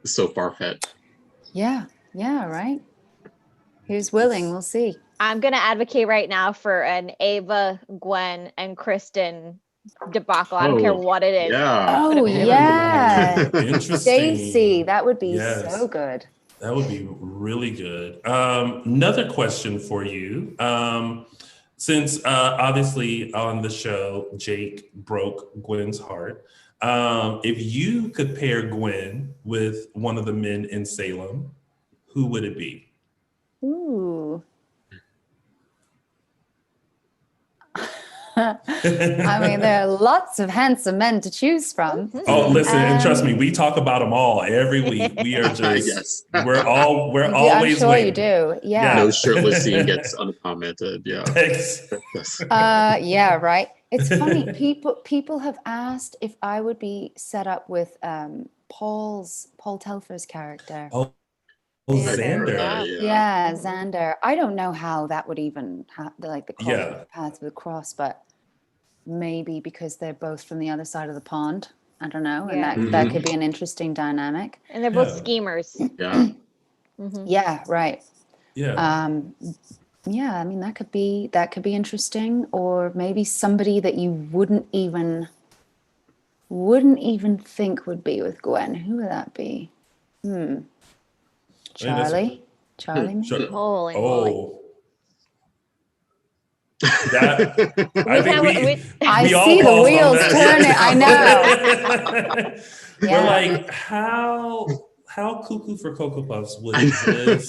so far-fetched. Yeah, right. Who's willing? We'll see. I'm going to advocate right now for an Ava, Gwen, and Kristen debacle. I don't care what it is. Yeah. Oh, yeah. Interesting. Stacey, that would be so good. That would be really good. Another question for you. Since obviously on the show, Jake broke Gwen's heart. If you could pair Gwen with one of the men in Salem, who would it be? Ooh. I mean, there are lots of handsome men to choose from. Oh, listen, and trust me, we talk about them all every week. We are just, Yes. we're I'm always sure waiting. you do. Yeah. No shirtless scene gets uncommented. Yeah. Thanks. Yeah, right. It's funny. People have asked if I would be set up with Paul Telfer's character. Oh, Xander, Xander. Yeah, Xander. I don't know how that would even the paths would cross, but maybe because they're both from the other side of the pond. I don't know, and that could be an interesting dynamic. And they're both schemers. Yeah. Yeah, right. Yeah. Yeah, I mean that could be interesting, or maybe somebody that you wouldn't even think would be with Gwen. Who would that be? Charlie. Maybe? Holy Oh. moly. That I think I we all see the paused on wheels that. turning. I know. We're like, how cuckoo for Cocoa Puffs would this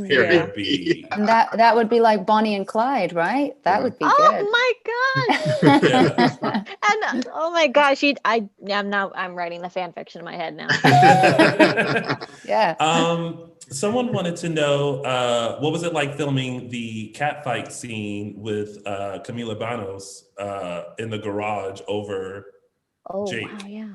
pair be? And that would be like Bonnie and Clyde, right? That would be good. Oh my god! And oh my gosh, I'm writing the fan fiction in my head now. Yeah. Someone wanted to know what was it like filming the catfight scene with Camila Banos in the garage over Jake. Wow, yeah.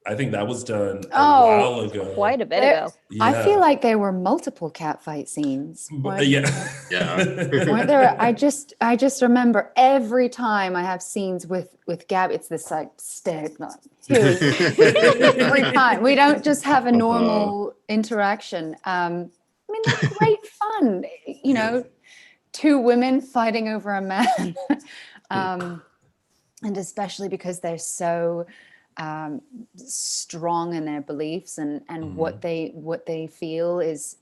I think that was done a while ago. Quite a bit ago. Yeah. I feel like there were multiple catfight scenes. Yeah. Weren't there? I just remember every time I have scenes with Gab, it's this like stare. Every time we don't just have a normal interaction. I mean, that's great fun. You know, two women fighting over a man, and especially because they're so strong in their beliefs and what they feel is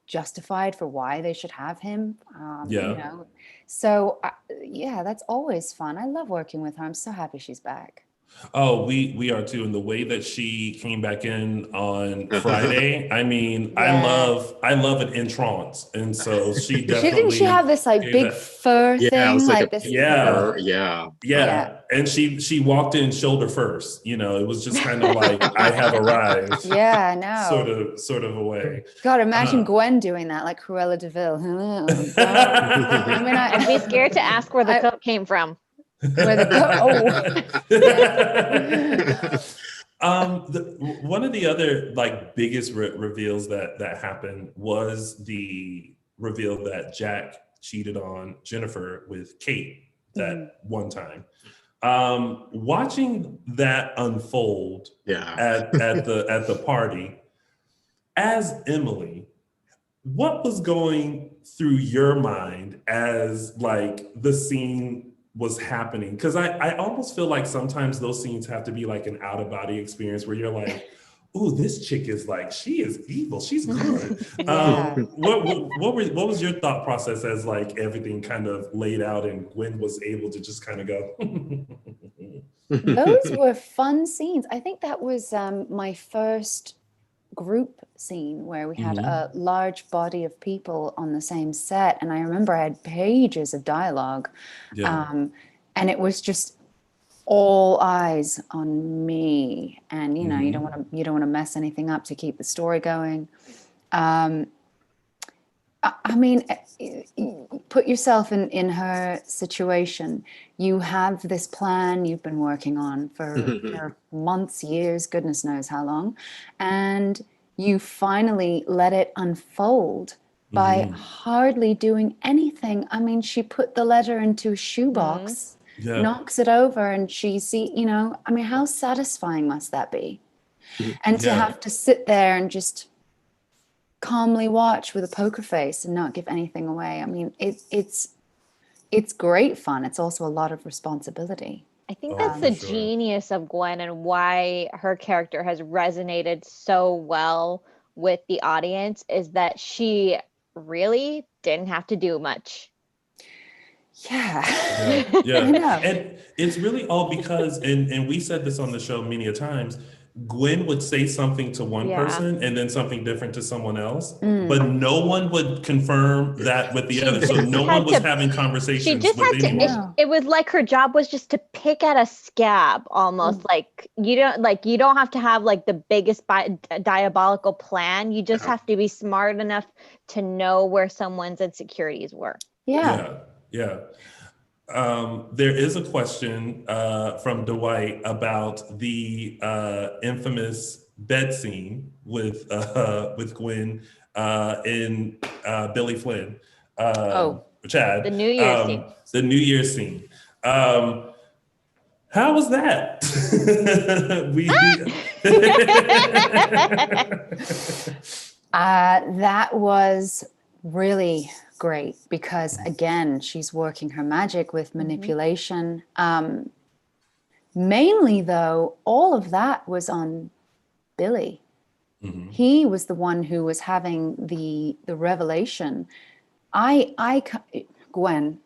justified for why they should have him. You know, so that's always fun. I love working with her. I'm so happy she's back. Oh, we are too. And the way that she came back in on Friday, I mean, I love an entrance. And so she definitely didn't she have this like big fur thing? Yeah, it was like this. Yeah. And she walked in shoulder first. You know, it was just kind of like I have arrived. Yeah, I know. Sort of a way. God, imagine Gwen doing that, like Cruella de Vil. I mean, I'd be scared to ask where the coat came from. Where the one of the other like biggest reveals that happened was the reveal that Jack cheated on Jennifer with Kate that one time. Watching that unfold at the party, as Emily, what was going through your mind as like the scene was happening? Because I almost feel like sometimes those scenes have to be like an out-of-body experience where you're like, ooh, this chick is like, she is evil, she's good. What was your thought process as like everything kind of laid out and Gwen was able to just kind of go? Those were fun scenes. I think that was my first group scene where we had a large body of people on the same set, and I remember I had pages of dialogue, and it was just all eyes on me, and you know, you don't want to mess anything up to keep the story going. I mean, put yourself in her situation. You have this plan you've been working on for months, years, goodness knows how long. And you finally let it unfold by hardly doing anything. I mean, she put the letter into a shoebox, knocks it over, and you know, I mean, how satisfying must that be? And to have to sit there and just calmly watch with a poker face and not give anything away. I mean, it's great fun. It's also a lot of responsibility. I think that's the genius of Gwen and why her character has resonated so well with the audience, is that she really didn't have to do much. Yeah. I know. And it's really all because, and we said this on the show many a times, Gwen would say something to one person and then something different to someone else, but no one would confirm that with the other. So no one was having conversations. She just had to. It was like her job was just to pick at a scab, almost like you don't have to have like the biggest diabolical plan. You just have to be smart enough to know where someone's insecurities were. Yeah. There is a question from Dwight about the infamous bed scene with Gwen in Billy Flynn. Chad. The New Year's scene. The New Year's scene. How was that? That was really great because again, she's working her magic with manipulation. Mainly though, all of that was on Billy. He was the one who was having the revelation. Gwen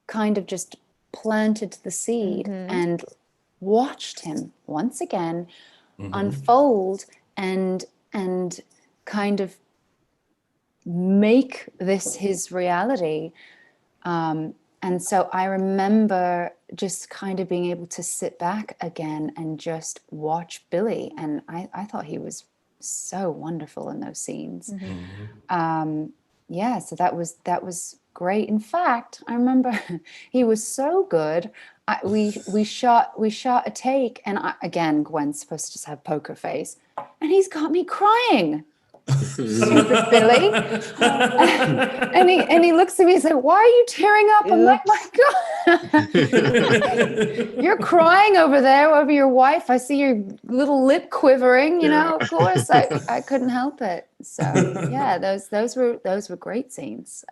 kind of just planted the seed and watched him once again unfold and kind of make this his reality. And so I remember just kind of being able to sit back again and just watch Billy. And I thought he was so wonderful in those scenes. So that was great. In fact, I remember he was so good. We shot a take, and again, Gwen's supposed to just have poker face, and he's got me crying. Stupid Billy. and he looks at me and said, "Why are you tearing up?" I'm like, "My God, you're crying over there over your wife. I see your little lip quivering. You know, of course, I couldn't help it." So yeah, those were great scenes.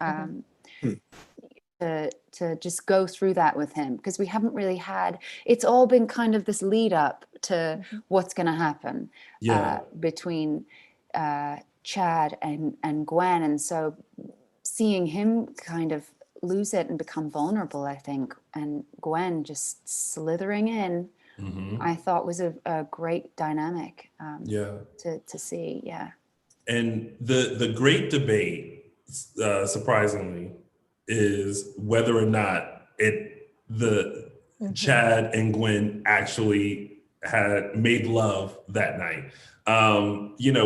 To just go through that with him, because we haven't really had. It's all been kind of this lead up to what's going to happen between Chad and Gwen, and so seeing him kind of lose it and become vulnerable, I think, and Gwen just slithering in, I thought was a great dynamic to see. And the great debate, surprisingly, is whether or not Chad and Gwen actually had made love that night.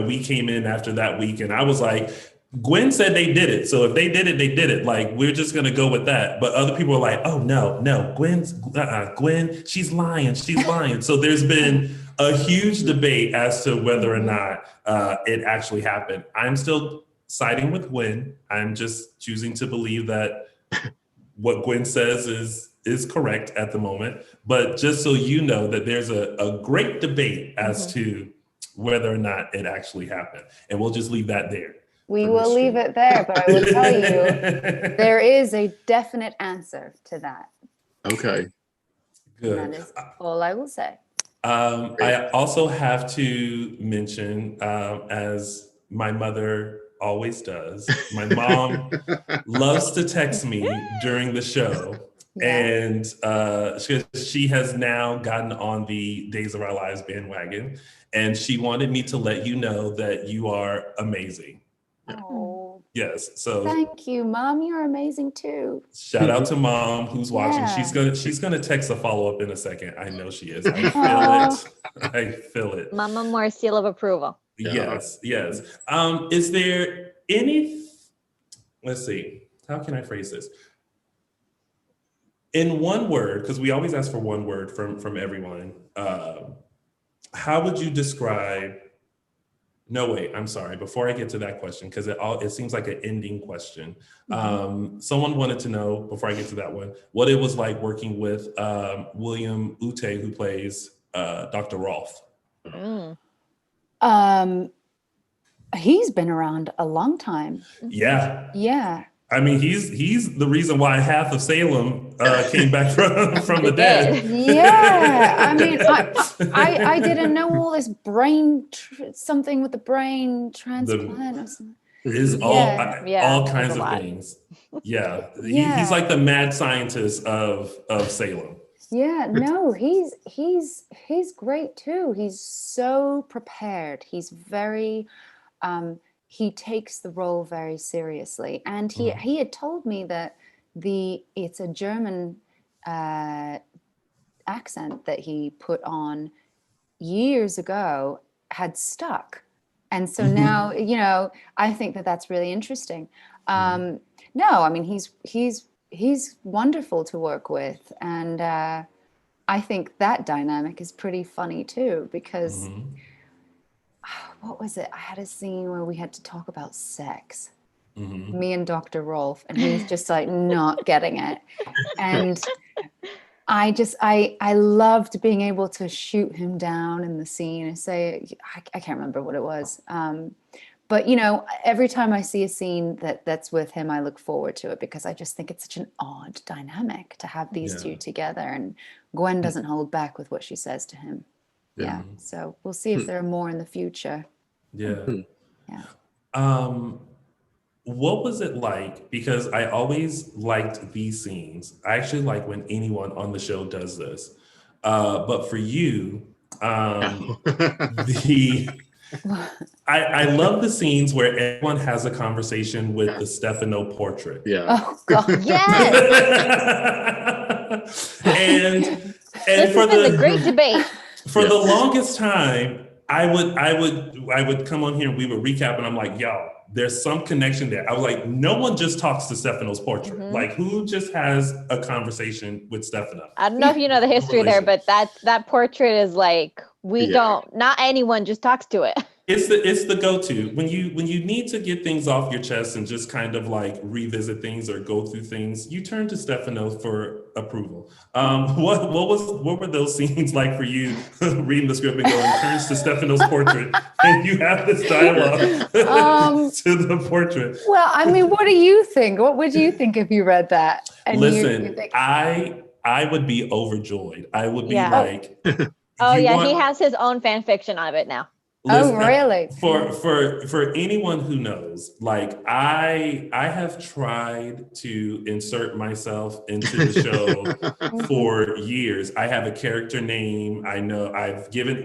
We came in after that week and I was like, Gwen said they did it. So if they did it, they did it. Like, we're just going to go with that. But other people are like, oh, no, Gwen, she's lying. So there's been a huge debate as to whether or not it actually happened. I'm still siding with Gwen. I'm just choosing to believe that what Gwen says is correct at the moment. But just so you know that there's a great debate as to whether or not it actually happened. And we'll just leave that there. We will leave it there, but I will tell you, there is a definite answer to that. Okay. Good. And that is all I will say. I also have to mention, as my mother always does, my mom loves to text me during the show. And she has now gotten on the Days of Our Lives bandwagon. And she wanted me to let you know that you are amazing. Oh. Yes. So thank you, Mom. You're amazing too. Shout out to Mom who's watching. She's gonna text a follow-up in a second. I know she is. I feel it. Mama Moore seal of approval. Yes. Is there any, let's see, how can I phrase this? In one word, because we always ask for one word from everyone, how would you describe, no, wait, I'm sorry, before I get to that question, because it seems like an ending question. Someone wanted to know, before I get to that one, what it was like working with William Ute, who plays Dr. Rolfe. He's been around a long time. Yeah. I mean, he's the reason why half of Salem came back from the dead. Yeah, I mean, I didn't know all this something with the brain transplant or something. Is all kinds of things. Yeah. He's like the mad scientist of Salem. Yeah, no, he's great too. He's so prepared. He's very he takes the role very seriously. And he had told me that it's a German accent that he put on years ago had stuck. And so now, I think that that's really interesting. No, I mean, he's wonderful to work with. And I think that dynamic is pretty funny too, because what was it? I had a scene where we had to talk about sex. Me and Dr. Rolf, and he's just like not getting it. And I loved being able to shoot him down in the scene and say, I can't remember what it was. But, every time I see a scene that's with him, I look forward to it, because I just think it's such an odd dynamic to have these two together. And Gwen doesn't hold back with what she says to him. Yeah. So we'll see if there are more in the future. Yeah. Yeah. What was it like? Because I always liked these scenes. I actually like when anyone on the show does this. But for you, I love the scenes where everyone has a conversation with the Stefano portrait. Yeah. Oh God. Yes. and This for has been the great debate. For the longest time, I would come on here and we would recap, and I'm like, yo, there's some connection there. I was like, no one just talks to Stefano's portrait. Like, who just has a conversation with Stefano? I don't know if you know the history there, but that portrait is like, not anyone just talks to it. It's the go-to when you need to get things off your chest and just kind of like revisit things or go through things. You turn to Stefano for approval. What were those scenes like for you? Reading the script and going, turns to Stefano's portrait, and you have this dialogue to the portrait. Well, I mean, what do you think? What would you think if you read that? And listen, you think, I would be overjoyed. I would be like, he has his own fan fiction of it now. Listen, really? For anyone who knows, like I have tried to insert myself into the show for years. I have a character name. I know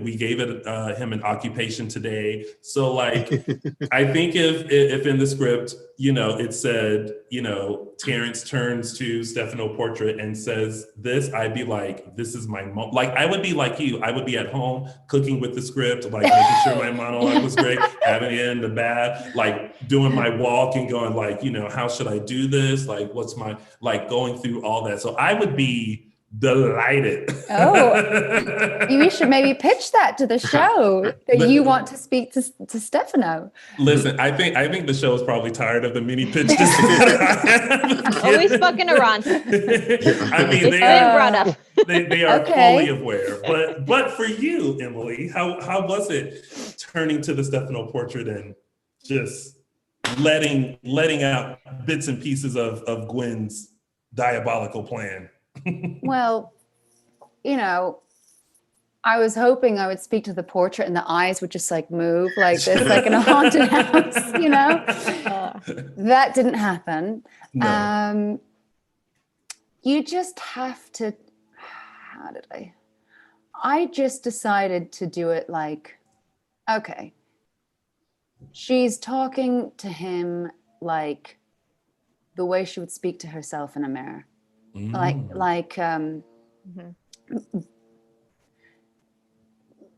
we gave him an occupation today. So like, I think if in the script, it said, Terrence turns to Stefano portrait and says this, I'd be like, this is my mom. Like, I would be like you. I would be at home cooking with the script, like making sure my monologue was great, having it in the bath, like doing my walk and going like, how should I do this? Like, what's my, like going through all that. So I would be delighted. Oh, you should maybe pitch that to the show that you want to speak to Stefano. Listen, I think the show is probably tired of the mini pitch. Always fucking around. I mean, they are fully aware. But for you, Emily, how was it turning to the Stefano portrait and just letting out bits and pieces of Gwen's diabolical plan? Well, I was hoping I would speak to the portrait and the eyes would just like move like this, like in a haunted house, That didn't happen. No. You just have to, I just decided to do it like, okay, she's talking to him like the way she would speak to herself in a mirror.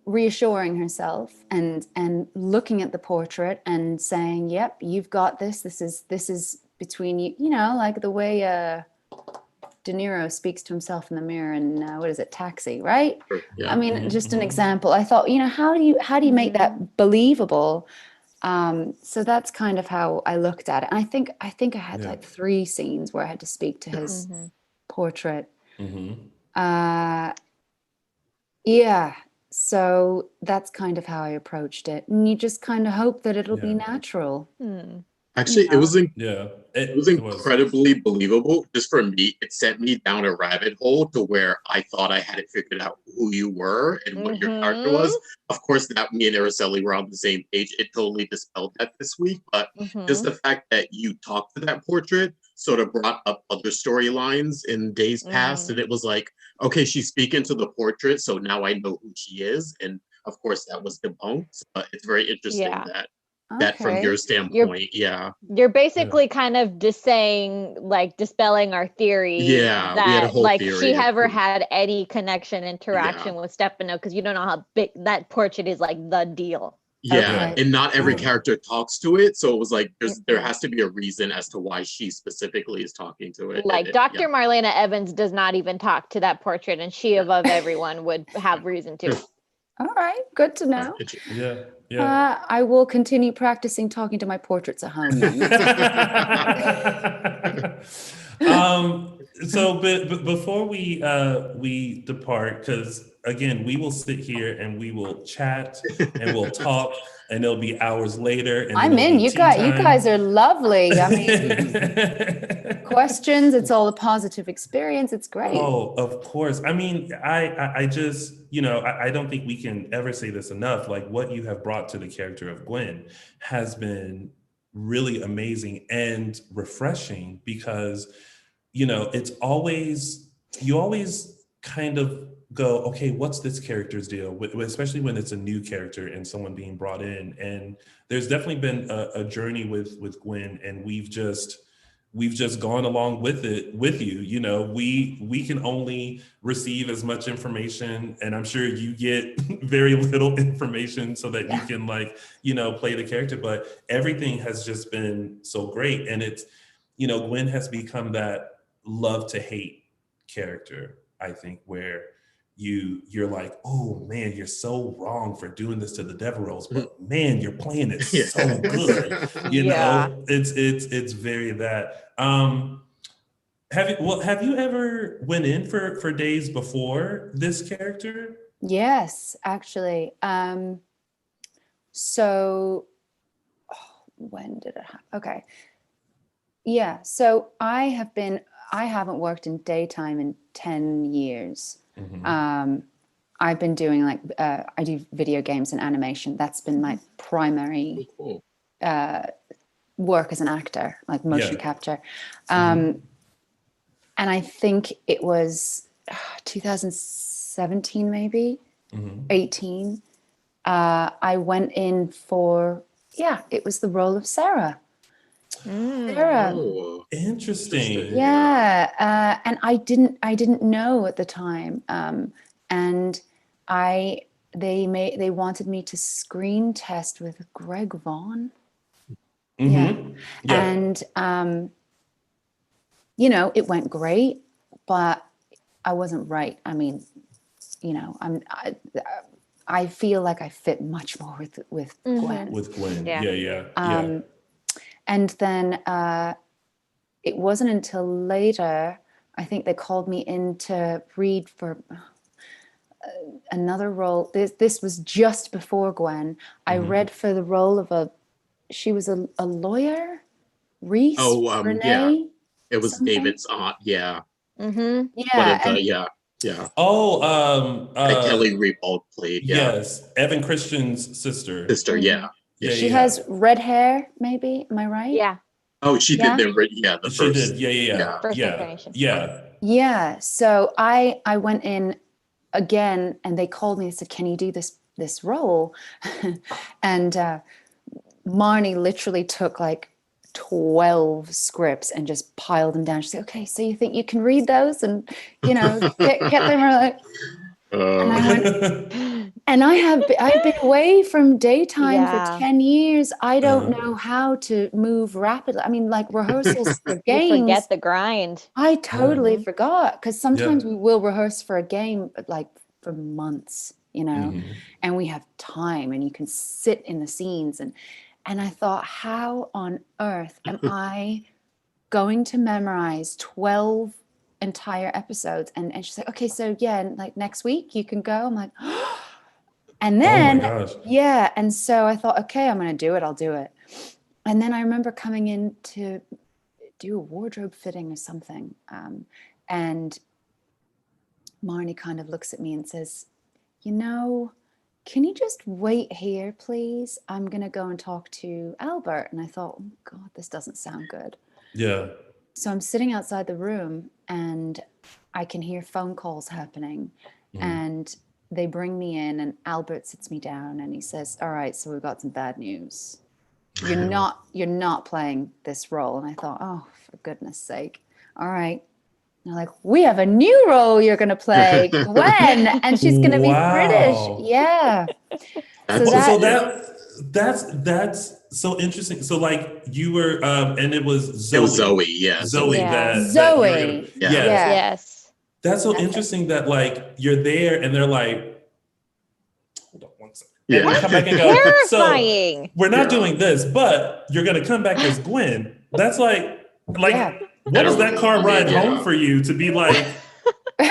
Reassuring herself and looking at the portrait and saying, yep, you've got this. This is between you, like the way De Niro speaks to himself in the mirror and what is it, Taxi, right? Yeah. I mean, just an example. I thought, how do you make that believable? So that's kind of how I looked at it. And I think I had like 3 scenes where I had to speak to his portrait. So that's kind of how I approached it. And you just kind of hope that it'll be natural. Actually, it was incredibly believable. Just for me, it sent me down a rabbit hole to where I thought I had it figured out who you were and what your character was. Of course, that me and Araceli were on the same page. It totally dispelled that this week. But just the fact that you talked to that portrait sort of brought up other storylines in days past, and it was like, okay, she's speaking to the portrait, so now I know who she is, and of course that was debunked. But it's very interesting that from your standpoint, you're basically kind of just saying, like, dispelling our theory that like she ever had any connection, interaction with Stefano, because you don't know how big that portrait is, like the deal. And not every character talks to it, so it was like there has to be a reason as to why she specifically is talking to it. Like Dr. Marlena Evans does not even talk to that portrait, and she above everyone would have reason to. All right, good to know. I will continue practicing talking to my portraits at home then. So before we depart, because again, we will sit here and we will chat and we'll talk, and it'll be hours later. And I'm in. You guys are lovely. I mean, questions. It's all a positive experience. It's great. Oh, of course. I mean, I just, I don't think we can ever say this enough. Like, what you have brought to the character of Gwen has been really amazing and refreshing, because it's always, you always kind of go, okay, what's this character's deal? Especially when it's a new character and someone being brought in. And there's definitely been a journey with Gwen, and we've just gone along with it with you. We can only receive as much information, and I'm sure you get very little information so that you can play the character, but everything has just been so great. And it's, Gwen has become that love to hate character, I think, where you're like, oh man, you're so wrong for doing this to the Devereaux, but man, you're playing it so good. It's very that. Have you ever went in for days before this character? Yes, actually. So when did it happen? Okay. Yeah. So I haven't worked in daytime in 10 years. Mm-hmm. I've been doing I do video games and animation. That's been my primary work as an actor, like motion capture. And I think it was 2017, maybe 18. I went in for, it was the role of Sarah. Sarah. Oh, interesting. Yeah. And I didn't know at the time. And they wanted me to screen test with Greg Vaughn. And it went great, but I wasn't right. I mean, I feel like I fit much more with Gwen. With Gwen, yeah. And then it wasn't until later, I think they called me in to read for another role. This was just before Gwen. I read for the role of she was a lawyer, Reese. Renee, it was something? David's aunt. Yeah. Mm-hmm. Yeah. Oh, Kelly Repold played. Yes, Evan Christian's sister. Yeah. She has red hair, maybe. Am I right? Yeah. Oh, she did the first. She did. Yeah. First incarnation. Yeah. So I went in again, and they called me and said, "Can you do this role?" And Marnie literally took 12 scripts and just piled them down. She said, "Okay, so you think you can read those and get them?" And I went, and I've been away from daytime for 10 years. I don't know how to move rapidly. I mean, rehearsals for games. You forget the grind. I totally forgot, because sometimes we will rehearse for a game for months, and we have time, and you can sit in the scenes. And I thought, how on earth am I going to memorize 12 entire episodes? And she's like, okay, so next week you can go. I'm like, oh. And then and so I thought, okay, I'm gonna do it, I'll do it. And then I remember coming in to do a wardrobe fitting or something, and Marnie kind of looks at me and says, can you just wait here, please? I'm gonna go and talk to Albert. And I thought, oh God, this doesn't sound good. Yeah. So I'm sitting outside the room and I can hear phone calls happening, and they bring me in, and Albert sits me down and he says, all right, so we've got some bad news. You're not playing this role. And I thought, oh, for goodness sake. All right. And they're like, we have a new role you're going to play, Gwen, and she's going to be British. Yeah. That's so interesting. So like you were, and it was Zoe. It was Zoe, yeah. Zoe. Yeah. Zoe. Yes. That's so interesting that like you're there and they're like, hold on one second. Yeah. And come back and go, Terrifying. so we're not doing this, but you're going to come back as Gwen. That's like what was that car ride home for you to be like, I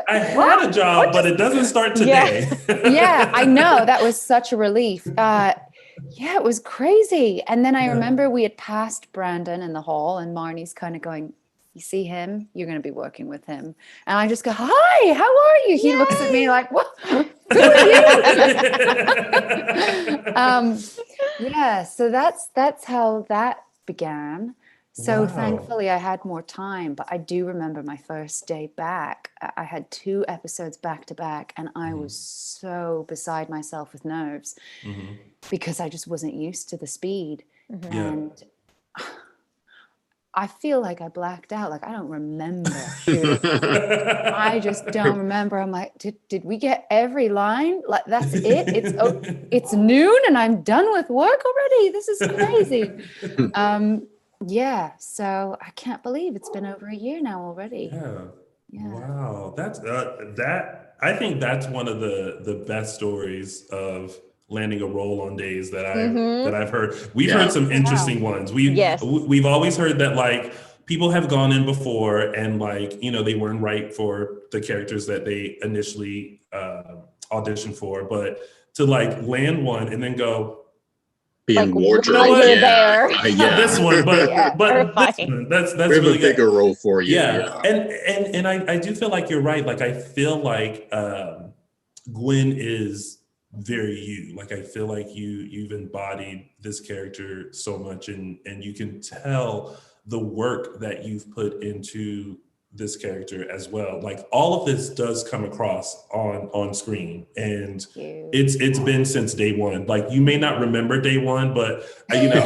had a job, but it doesn't start today. Yeah, I know. That was such a relief. Yeah, it was crazy. And then I remember we had passed Brandon in the hall, and Marnie's kind of going, you see him? You're going to be working with him. And I just go, hi, how are you? He looks at me like, what? Who are you? Yeah, so that's how that began. So thankfully I had more time, but I do remember my first day back. I had 2 episodes back to back, and I was so beside myself with nerves because I just wasn't used to the speed. And I feel like I blacked out. Like I don't remember shooting. I just don't remember. I'm like, did we get every line? Like that's it? It's noon and I'm done with work already. This is crazy. Yeah, so I can't believe it's been over a year now already. Yeah. Wow, that's I think that's one of the best stories of landing a role on Days that I've heard. We've heard some interesting ones. We've always heard that like people have gone in before and like, you know, they weren't right for the characters that they initially auditioned for, but to like land one and then go, being like, wardrobe, there. This one, but this one, that's we have really a bigger role for you. And I do feel like you're right. Like I feel like Gwen is very you. Like I feel like you've embodied this character so much, and you can tell the work that you've put into this character as well. Like all of this does come across on screen, and it's been since day one. Like you may not remember day one, but you know,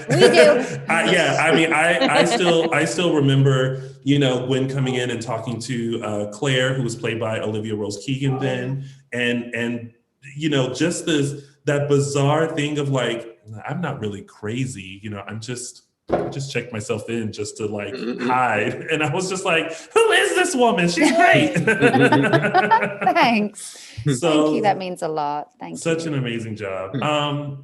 we do. I still remember, you know, Gwen coming in and talking to Claire, who was played by Olivia Rose Keegan then, and you know, just that bizarre thing of like, I'm not really crazy, you know, I just checked myself in just to like hide. And I was just like, who is this woman? She's great. Thanks. So, thank you. That means a lot. Thank you. Such an amazing job.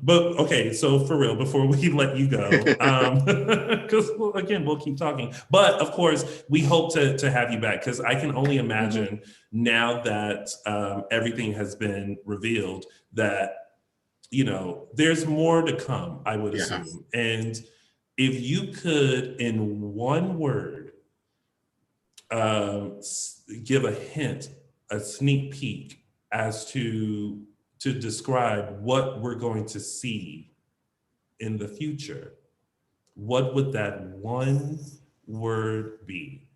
But okay, so for real, before we let you go, because again, we'll keep talking. But of course, we hope to have you back, because I can only imagine now that everything has been revealed that, you know, there's more to come, I would assume. And if you could, in one word, give a hint, a sneak peek as to describe what we're going to see in the future, what would that one word be?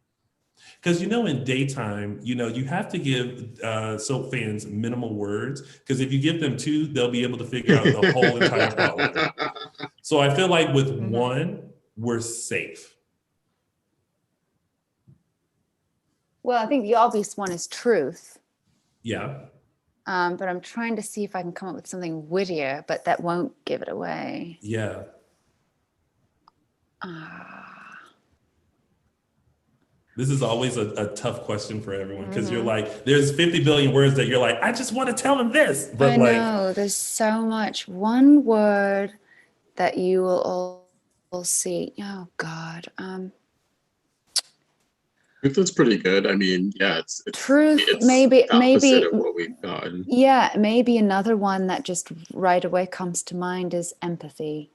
Because, you know, in daytime, you know, you have to give soap fans minimal words, because if you give them 2, they'll be able to figure out the whole entire plot. So I feel like with one, we're safe. Well, I think the obvious one is truth. Yeah. But I'm trying to see if I can come up with something wittier, but that won't give it away. Yeah. This is always a tough question for everyone, because you're like, there's 50 billion words that you're like, I just want to tell them this. But I know, there's so much. One word that you will all see. Oh God. Truth is pretty good. I mean, yeah, it's truth. It's maybe of what we've gotten. Yeah, maybe another one that just right away comes to mind is empathy.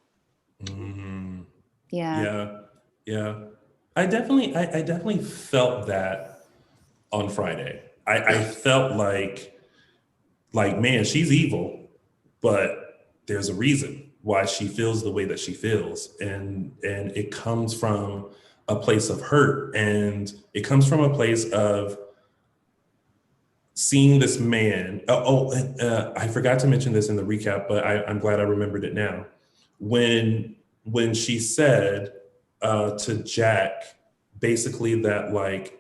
Yeah. I definitely felt that on Friday. I felt like, man, she's evil, but there's a reason why she feels the way that she feels. And it comes from a place of hurt. And it comes from a place of seeing this man. I forgot to mention this in the recap, but I'm glad I remembered it now. When she said to Jack, basically that like,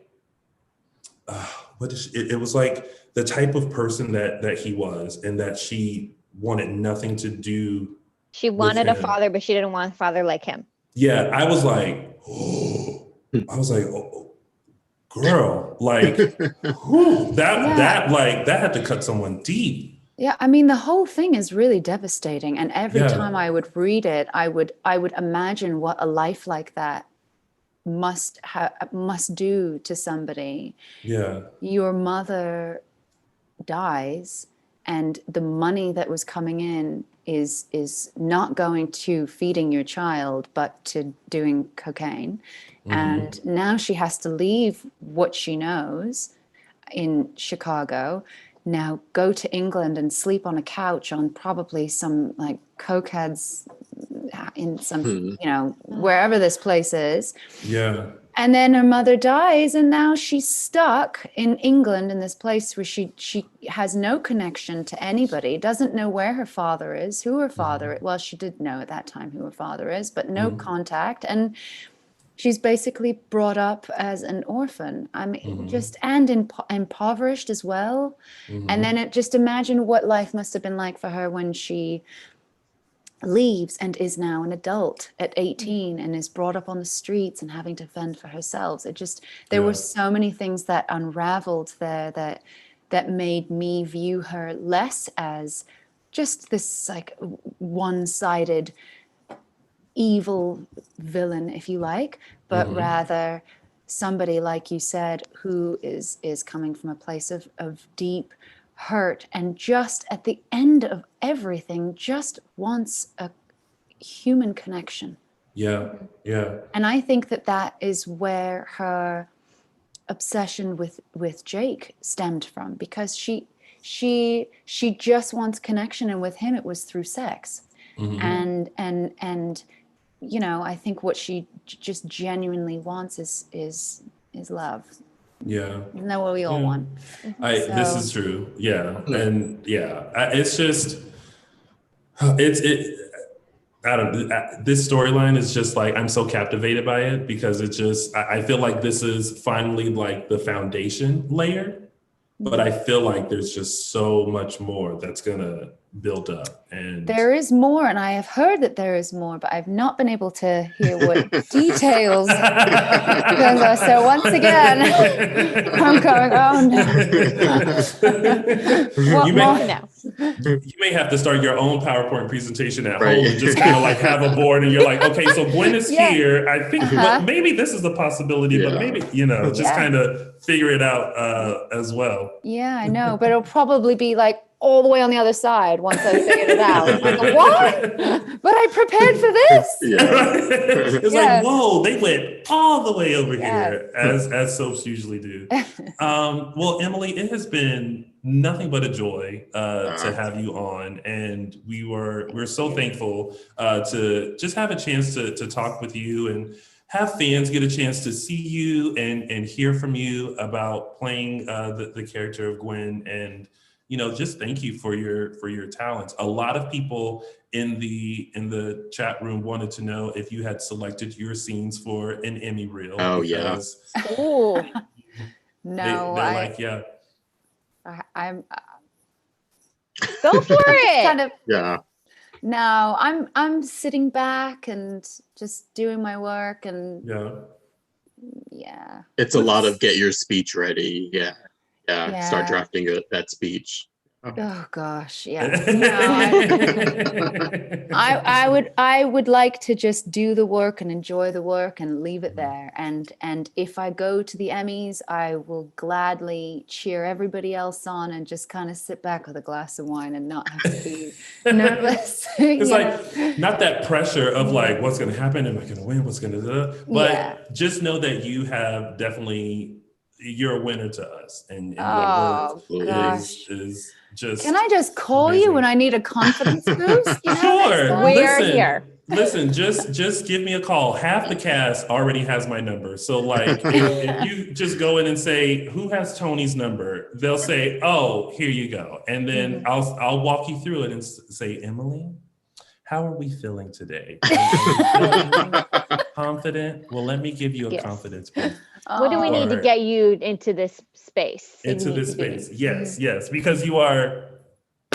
it was like the type of person that he was, and that she wanted nothing to do. She wanted a father, but she didn't want a father like him. Yeah, I was like, oh, girl, like, that had to cut someone deep. Yeah, I mean, the whole thing is really devastating. And every time I would read it, I would imagine what a life like that must do to somebody. Yeah. Your mother dies, and the money that was coming in is not going to feeding your child, but to doing cocaine. Mm-hmm. And now she has to leave what she knows in Chicago, now go to England and sleep on a couch on probably some like cokeheads in some, wherever this place is. Yeah. And then her mother dies, and now she's stuck in England in this place where she has no connection to anybody, doesn't know where her father is, who her father is. Well, she did know at that time who her father is, but no contact. And she's basically brought up as an orphan. I mean, impoverished as well. And then just imagine what life must have been like for her when she leaves and is now an adult at 18 and is brought up on the streets and having to fend for herself. There were so many things that unraveled there that made me view her less as just this like one-sided evil villain, if you like, but rather somebody, like you said, who is coming from a place of deep hurt, and just at the end of everything just wants a human connection. Yeah. And I think that is where her obsession with Jake stemmed from, because she just wants connection, and with him it was through sex. And I think what she just genuinely wants is love. Yeah. Isn't that what we all want? This is true. Yeah. And it's just, this storyline is just like, I'm so captivated by it, because it just, I feel like this is finally like the foundation layer, but I feel like there's just so much more that's gonna build up. And there is more, and I have heard that there is more, but I've not been able to hear what details. So once again, I'm going, oh no. You may have to start your own PowerPoint presentation at home and just kind of like have a board, and you're like, okay, so Gwen is here. I think maybe this is a possibility, but maybe, just kind of figure it out as well. Yeah, I know, but it'll probably be like all the way on the other side once I figured it out. Like, what? But I prepared for this. It's like, whoa, they went all the way over here, as soaps usually do. Well, Emily, it has been nothing but a joy to have you on, and we're so thankful to just have a chance to talk with you and have fans get a chance to see you and hear from you about playing the character of Gwen. And just thank you for your talents. A lot of people in the chat room wanted to know if you had selected your scenes for an Emmy reel. Oh yeah. Oh no, they're like, yeah. I'm go for it. Kind of. Yeah. No, I'm sitting back and just doing my work, and it's a lot of get your speech ready. Yeah. Start drafting that speech. Oh gosh, yeah. No, I would like to just do the work and enjoy the work and leave it there. And if I go to the Emmys, I will gladly cheer everybody else on and just kind of sit back with a glass of wine and not have to be nervous. It's like not that pressure of like, what's going to happen? Am I going to win? What's going to do? But just know that you have you're a winner to us, and your work is just. Can I just call amazing. you when I need a confidence boost? Sure. We are here. Listen, just give me a call. Half the cast already has my number. So like if you just go in and say, who has Tony's number? They'll say, oh, here you go. And then I'll walk you through it and say, Emily, how are we feeling today? Are you feeling confident? Well, let me give you a confidence boost. What do we need to get you into this space? Yes, because you are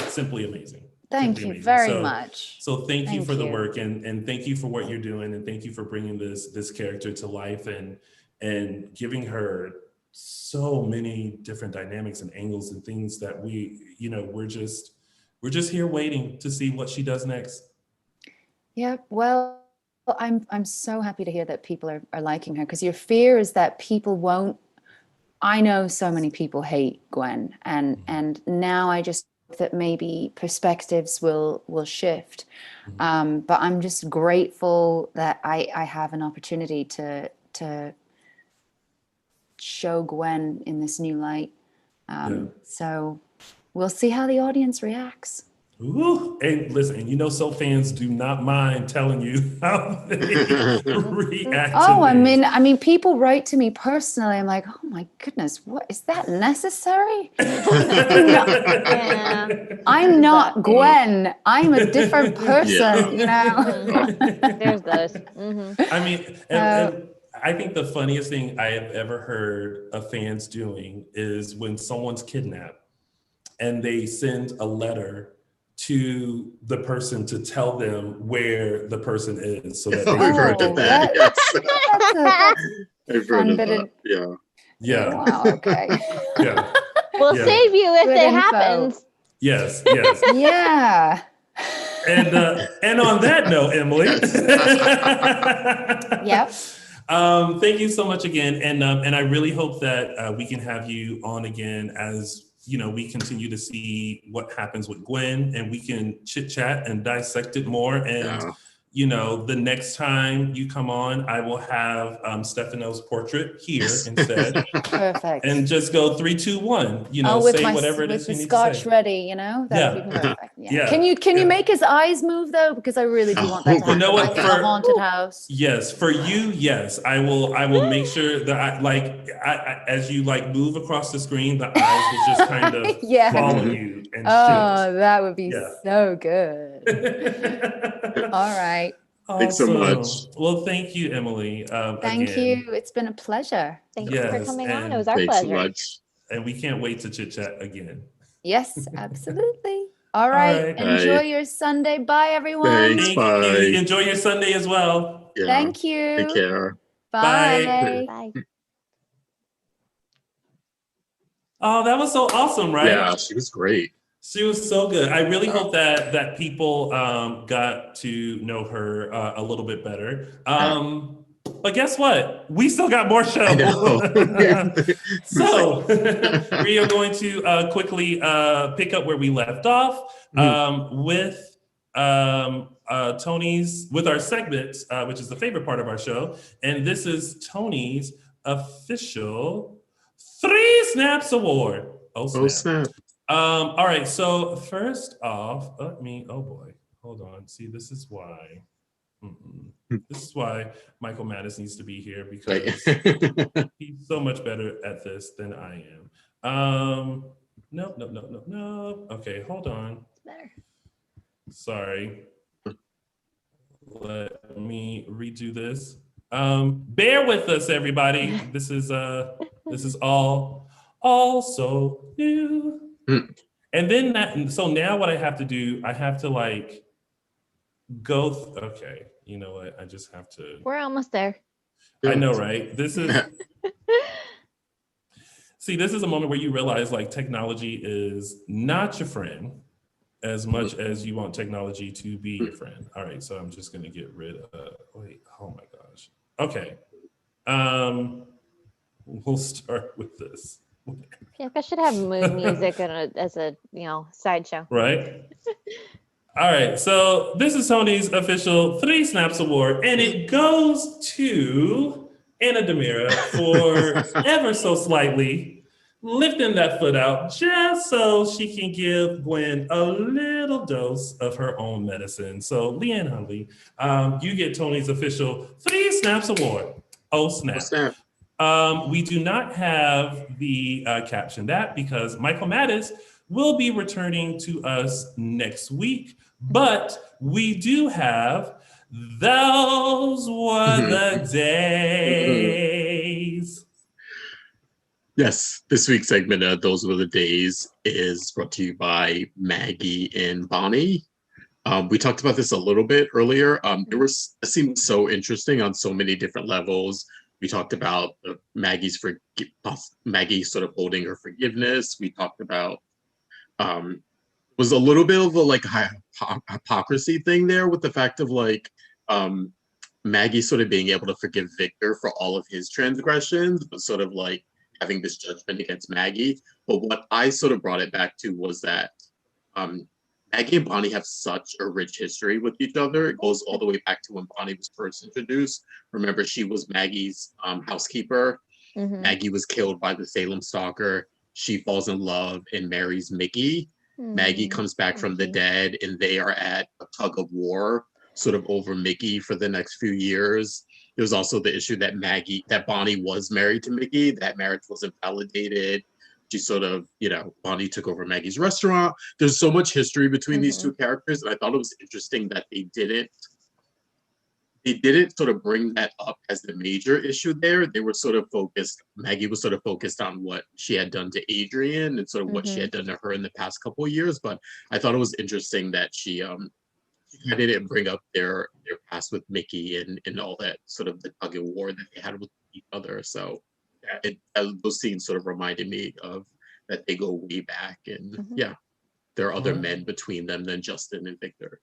simply amazing. Thank you very much. So thank you for the work and thank you for what you're doing and thank you for bringing this character to life and giving her so many different dynamics and angles and things that we're just here waiting to see what she does next. Yeah, well, I'm so happy to hear that people are liking her, because your fear is that people won't. I know so many people hate Gwen, and now I just hope that maybe perspectives will shift. But I'm just grateful that I have an opportunity to show Gwen in this new light. So we'll see how the audience reacts. Ooh, and listen, so fans do not mind telling you how they react. Oh, I mean, people write to me personally. I'm like, oh my goodness, what is that necessary? I'm not Gwen. I'm a different person. There's those. I mean, and I think the funniest thing I have ever heard of fans doing is when someone's kidnapped and they send a letter to the person to tell them where the person is, so that we've heard of that. I've heard of that. Yeah. Wow. Okay. Yeah. We'll save you if it happens. Yes. Yeah. And on that note, Emily. Yep. Thank you so much again, and I really hope that we can have you on again as we continue to see what happens with Gwen, and we can chit chat and dissect it more. And the next time you come on, I will have Stefano's portrait here instead. Perfect. And just go 3, 2, 1. Say whatever it is you need Scotch to say. ready, that would be perfect. Yeah. Can you make his eyes move though? Because I really do want that to happen. You know what? Like in a haunted house. Yes, for you, yes. I will make sure that I as you move across the screen, the eyes will just kind of follow you and shift. That would be so good. All right. Awesome. Thanks so much. Well, thank you, Emily. Thank you. It's been a pleasure. Thank you for coming on. It was our pleasure. So much. And we can't wait to chit chat again. Yes, absolutely. All right. Enjoy your Sunday. Bye, everyone. Thanks. Bye. Enjoy your Sunday as well. Yeah. Thank you. Take care. Bye. Bye. Oh, that was so awesome, right? Yeah, she was great. She was so good. I really hope that people got to know her a little bit better. But guess what? We still got more shows. So we are going to quickly pick up where we left off with Tony's, with our segments, which is the favorite part of our show. And this is Tony's official 3 Snaps Award. Oh, snap. All right, so first off, oh boy, hold on. See, this is why Michael Mattis needs to be here, because he's so much better at this than I am. No. Okay, hold on. Sorry. Let me redo this. Bear with us, everybody. This is all so new. And then so now what I have to do, I have to go. Okay, you know what? I just have to. We're almost there. I know, right? This is. See, this is a moment where you realize technology is not your friend as much as you want technology to be your friend. All right, so I'm just gonna get rid of. Wait, oh my gosh. Okay, we'll start with this. Yeah, I should have mood music as a sideshow. Right. All right. So this is Tony's official 3 Snaps Award, and it goes to Anna Dimera for ever so slightly lifting that foot out just so she can give Gwen a little dose of her own medicine. So Leanne Hunley, you get Tony's official 3 Snaps Award. Oh, snap. Oh, snap. We do not have the caption that because Michael Mattis will be returning to us next week, but we do have Those Were the Days. Yes, this week's segment of Those Were the Days is brought to you by Maggie and Bonnie. We talked about this a little bit earlier. It seemed so interesting on so many different levels. We talked about Maggie sort of holding her forgiveness. We talked about was a little bit of a like hypocrisy thing there with the fact of like Maggie sort of being able to forgive Victor for all of his transgressions, but sort of like having this judgment against Maggie. But what I sort of brought it back to was that Maggie and Bonnie have such a rich history with each other. It goes all the way back to when Bonnie was first introduced. Remember, she was Maggie's housekeeper. Maggie was killed by the Salem stalker. She falls in love and marries Mickey. Maggie comes back from the dead, and they are at a tug of war sort of over Mickey for the next few years. There's also the issue that Bonnie was married to Mickey. That marriage wasn't validated. She sort of, Bonnie took over Maggie's restaurant. There's so much history between these two characters, and I thought it was interesting that they didn't sort of bring that up as the major issue there. They were sort of focused, Maggie was sort of focused on what she had done to Adrian and sort of what she had done to her in the past couple of years. But I thought it was interesting that she didn't bring up their past with Mickey and all that sort of the tug of war that they had with each other. So those scenes sort of reminded me of that they go way back, and there are other men between them than Justin and Victor.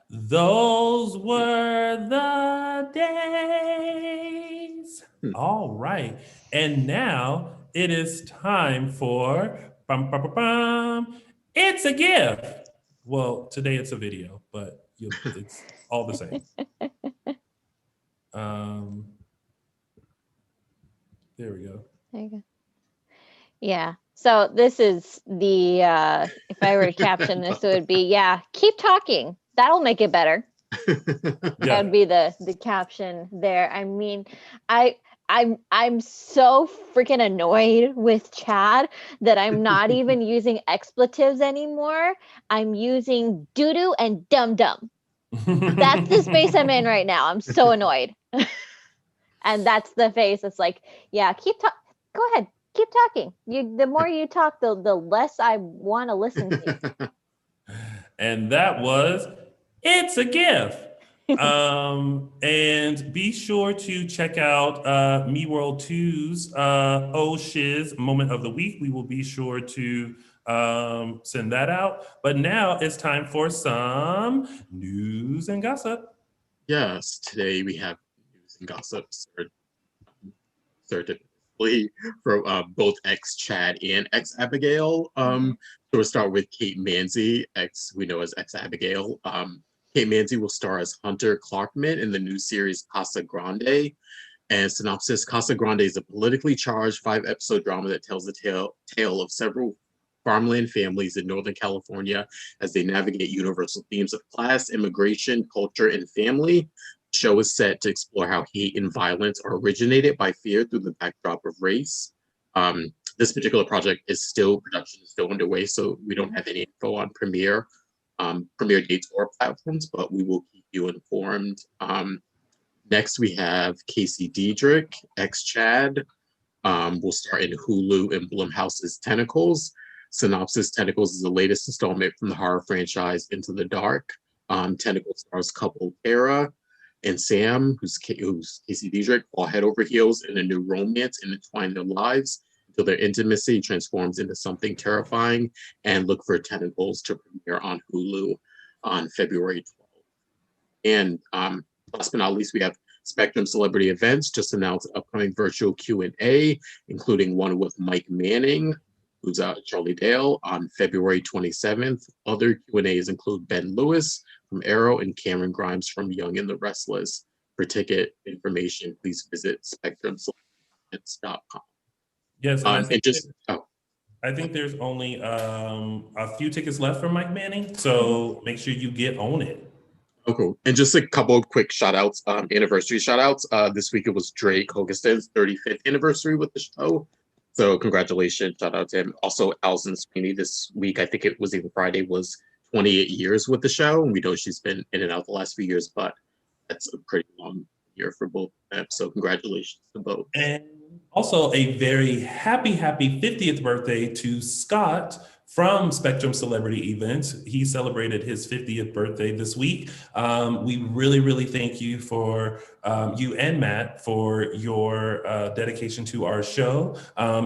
Those were the days. All right. And now it is time for It's a Gift. Well, today it's a video, but it's all the same. There we go. There you go. Yeah. So this is the, if I were to caption this, it would be, keep talking. That'll make it better. That would be the caption there. I mean, I'm so freaking annoyed with Chad that I'm not even using expletives anymore. I'm using doo-doo and dum-dum. That's the space I'm in right now. I'm so annoyed. And that's the face. It's like, keep talking. Go ahead. Keep talking. The more you talk, the less I want to listen to. And that was It's a Gift. And be sure to check out Me World 2's Oh Shiz Moment of the Week. We will be sure to send that out. But now it's time for some news and gossip. Yes, today we have news and gossip certifiably for both ex-Chad and ex-Abigail. So we'll start with Kate Manzi, we know as ex-Abigail. Kate Manzi will star as Hunter Clarkman in the new series Casa Grande. And synopsis, Casa Grande is a politically charged 5-episode drama that tells the tale of several farmland families in Northern California as they navigate universal themes of class, immigration, culture, and family. The show is set to explore how hate and violence are originated by fear through the backdrop of race. This particular production is still underway, so we don't have any info on premiere dates or platforms, but we will keep you informed. Next, we have Casey Diedrich, ex-Chad, will star in Hulu and Blumhouse's Tentacles. Synopsis, Tentacles is the latest installment from the horror franchise Into the Dark. Tentacles stars couple Tara and Sam, who's Casey Diedrich, fall head over heels in a new romance and entwine their lives until their intimacy transforms into something terrifying. And look for Tentacles to premiere on Hulu on February 12th. And last but not least, we have Spectrum Celebrity Events just announced an upcoming virtual Q&A, including one with Mike Manning, who's Charlie Dale, on February 27th. Other Q&As include Ben Lewis from Arrow and Cameron Grimes from Young and the Restless. For ticket information, please visit spectrumcelebrityevents.com. Yes, and I oh, think there's only a few tickets left for Mike Manning, so make sure you get on it. oh, cool. And just a couple of quick shout outs, anniversary shout outs. This week it was Drake Hogestad's 35th anniversary with the show. So congratulations, shout out to him. Also, Alison Sweeney this week, I think it was even Friday, was 28 years with the show. And we know she's been in and out the last few years, but that's a pretty long year for both of them. So congratulations to both. And also a very happy 50th birthday to Scott from Spectrum Celebrity Events. He celebrated his 50th birthday this week. We really thank you for you and Matt for your dedication to our show,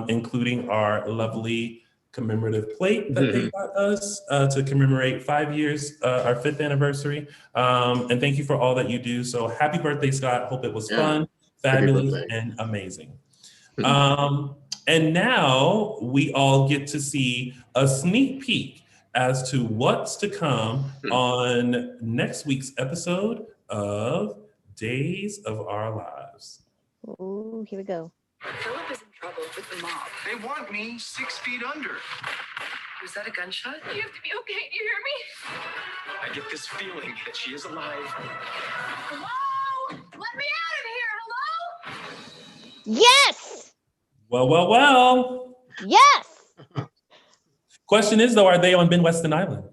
including our lovely commemorative plate that they got us to commemorate 5 years, our 5th anniversary. And thank you for all that you do. So happy birthday, Scott. Hope it was fun, fabulous, and amazing. And now we all get to see a sneak peek as to what's to come on next week's episode of Days of Our Lives. Ooh, here we go. Philip is in trouble with the mob. They want me 6 feet under. Was that a gunshot? You have to be okay. Do you hear me? I get this feeling that she is alive. Hello? Let me out of here. Hello? Yes! Well. Yes! Question is, though, are they on Ben Weston Island?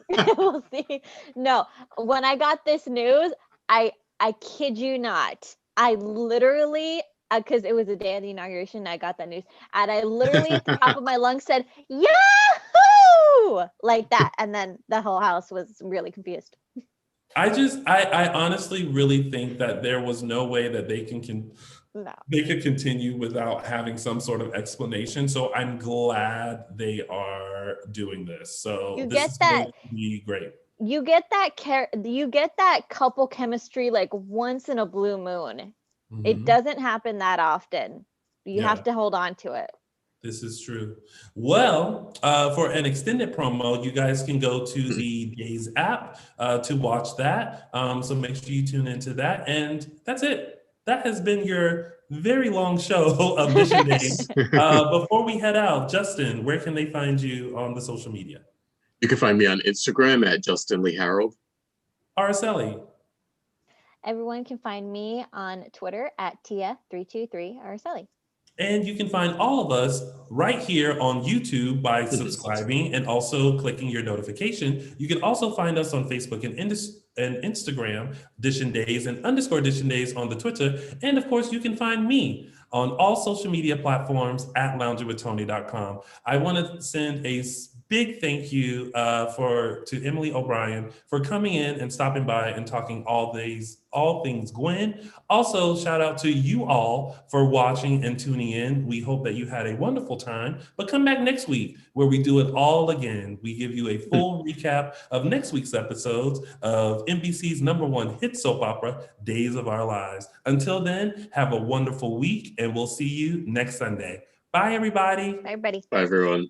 We'll see. No, when I got this news, I kid you not, I literally, because it was the day of the inauguration, I got that news, and I literally at the top of my lungs said, Yahoo! Like that, and then the whole house was really confused. I honestly really think that there was no way that they could continue without having some sort of explanation. So I'm glad they are doing this. So this is going to be great. You get that couple chemistry like once in a blue moon. Mm-hmm. It doesn't happen that often. You have to hold on to it. This is true. Well, for an extended promo, you guys can go to the Days app to watch that. So make sure you tune into that. And that's it. That has been your very long show of Dishin Days. Before we head out, Justin, where can they find you on the social media? You can find me on Instagram at Justin Lee Hareld. Araceli. Everyone can find me on Twitter at Tia323 Araceli. And you can find all of us right here on YouTube by subscribing and also clicking your notification. You can also find us on Facebook and Instagram, Dishin Days and _Dishin Days on the Twitter. And of course, you can find me on all social media platforms at loungerwithtony.com. I want to send a big thank you to Emily O'Brien for coming in and stopping by and talking all things Gwen. Also, shout out to you all for watching and tuning in. We hope that you had a wonderful time, but come back next week where we do it all again. We give you a full recap of next week's episodes of NBC's #1 hit soap opera, Days of Our Lives. Until then, have a wonderful week and we'll see you next Sunday. Bye, everybody. Bye, everybody. Bye, everyone.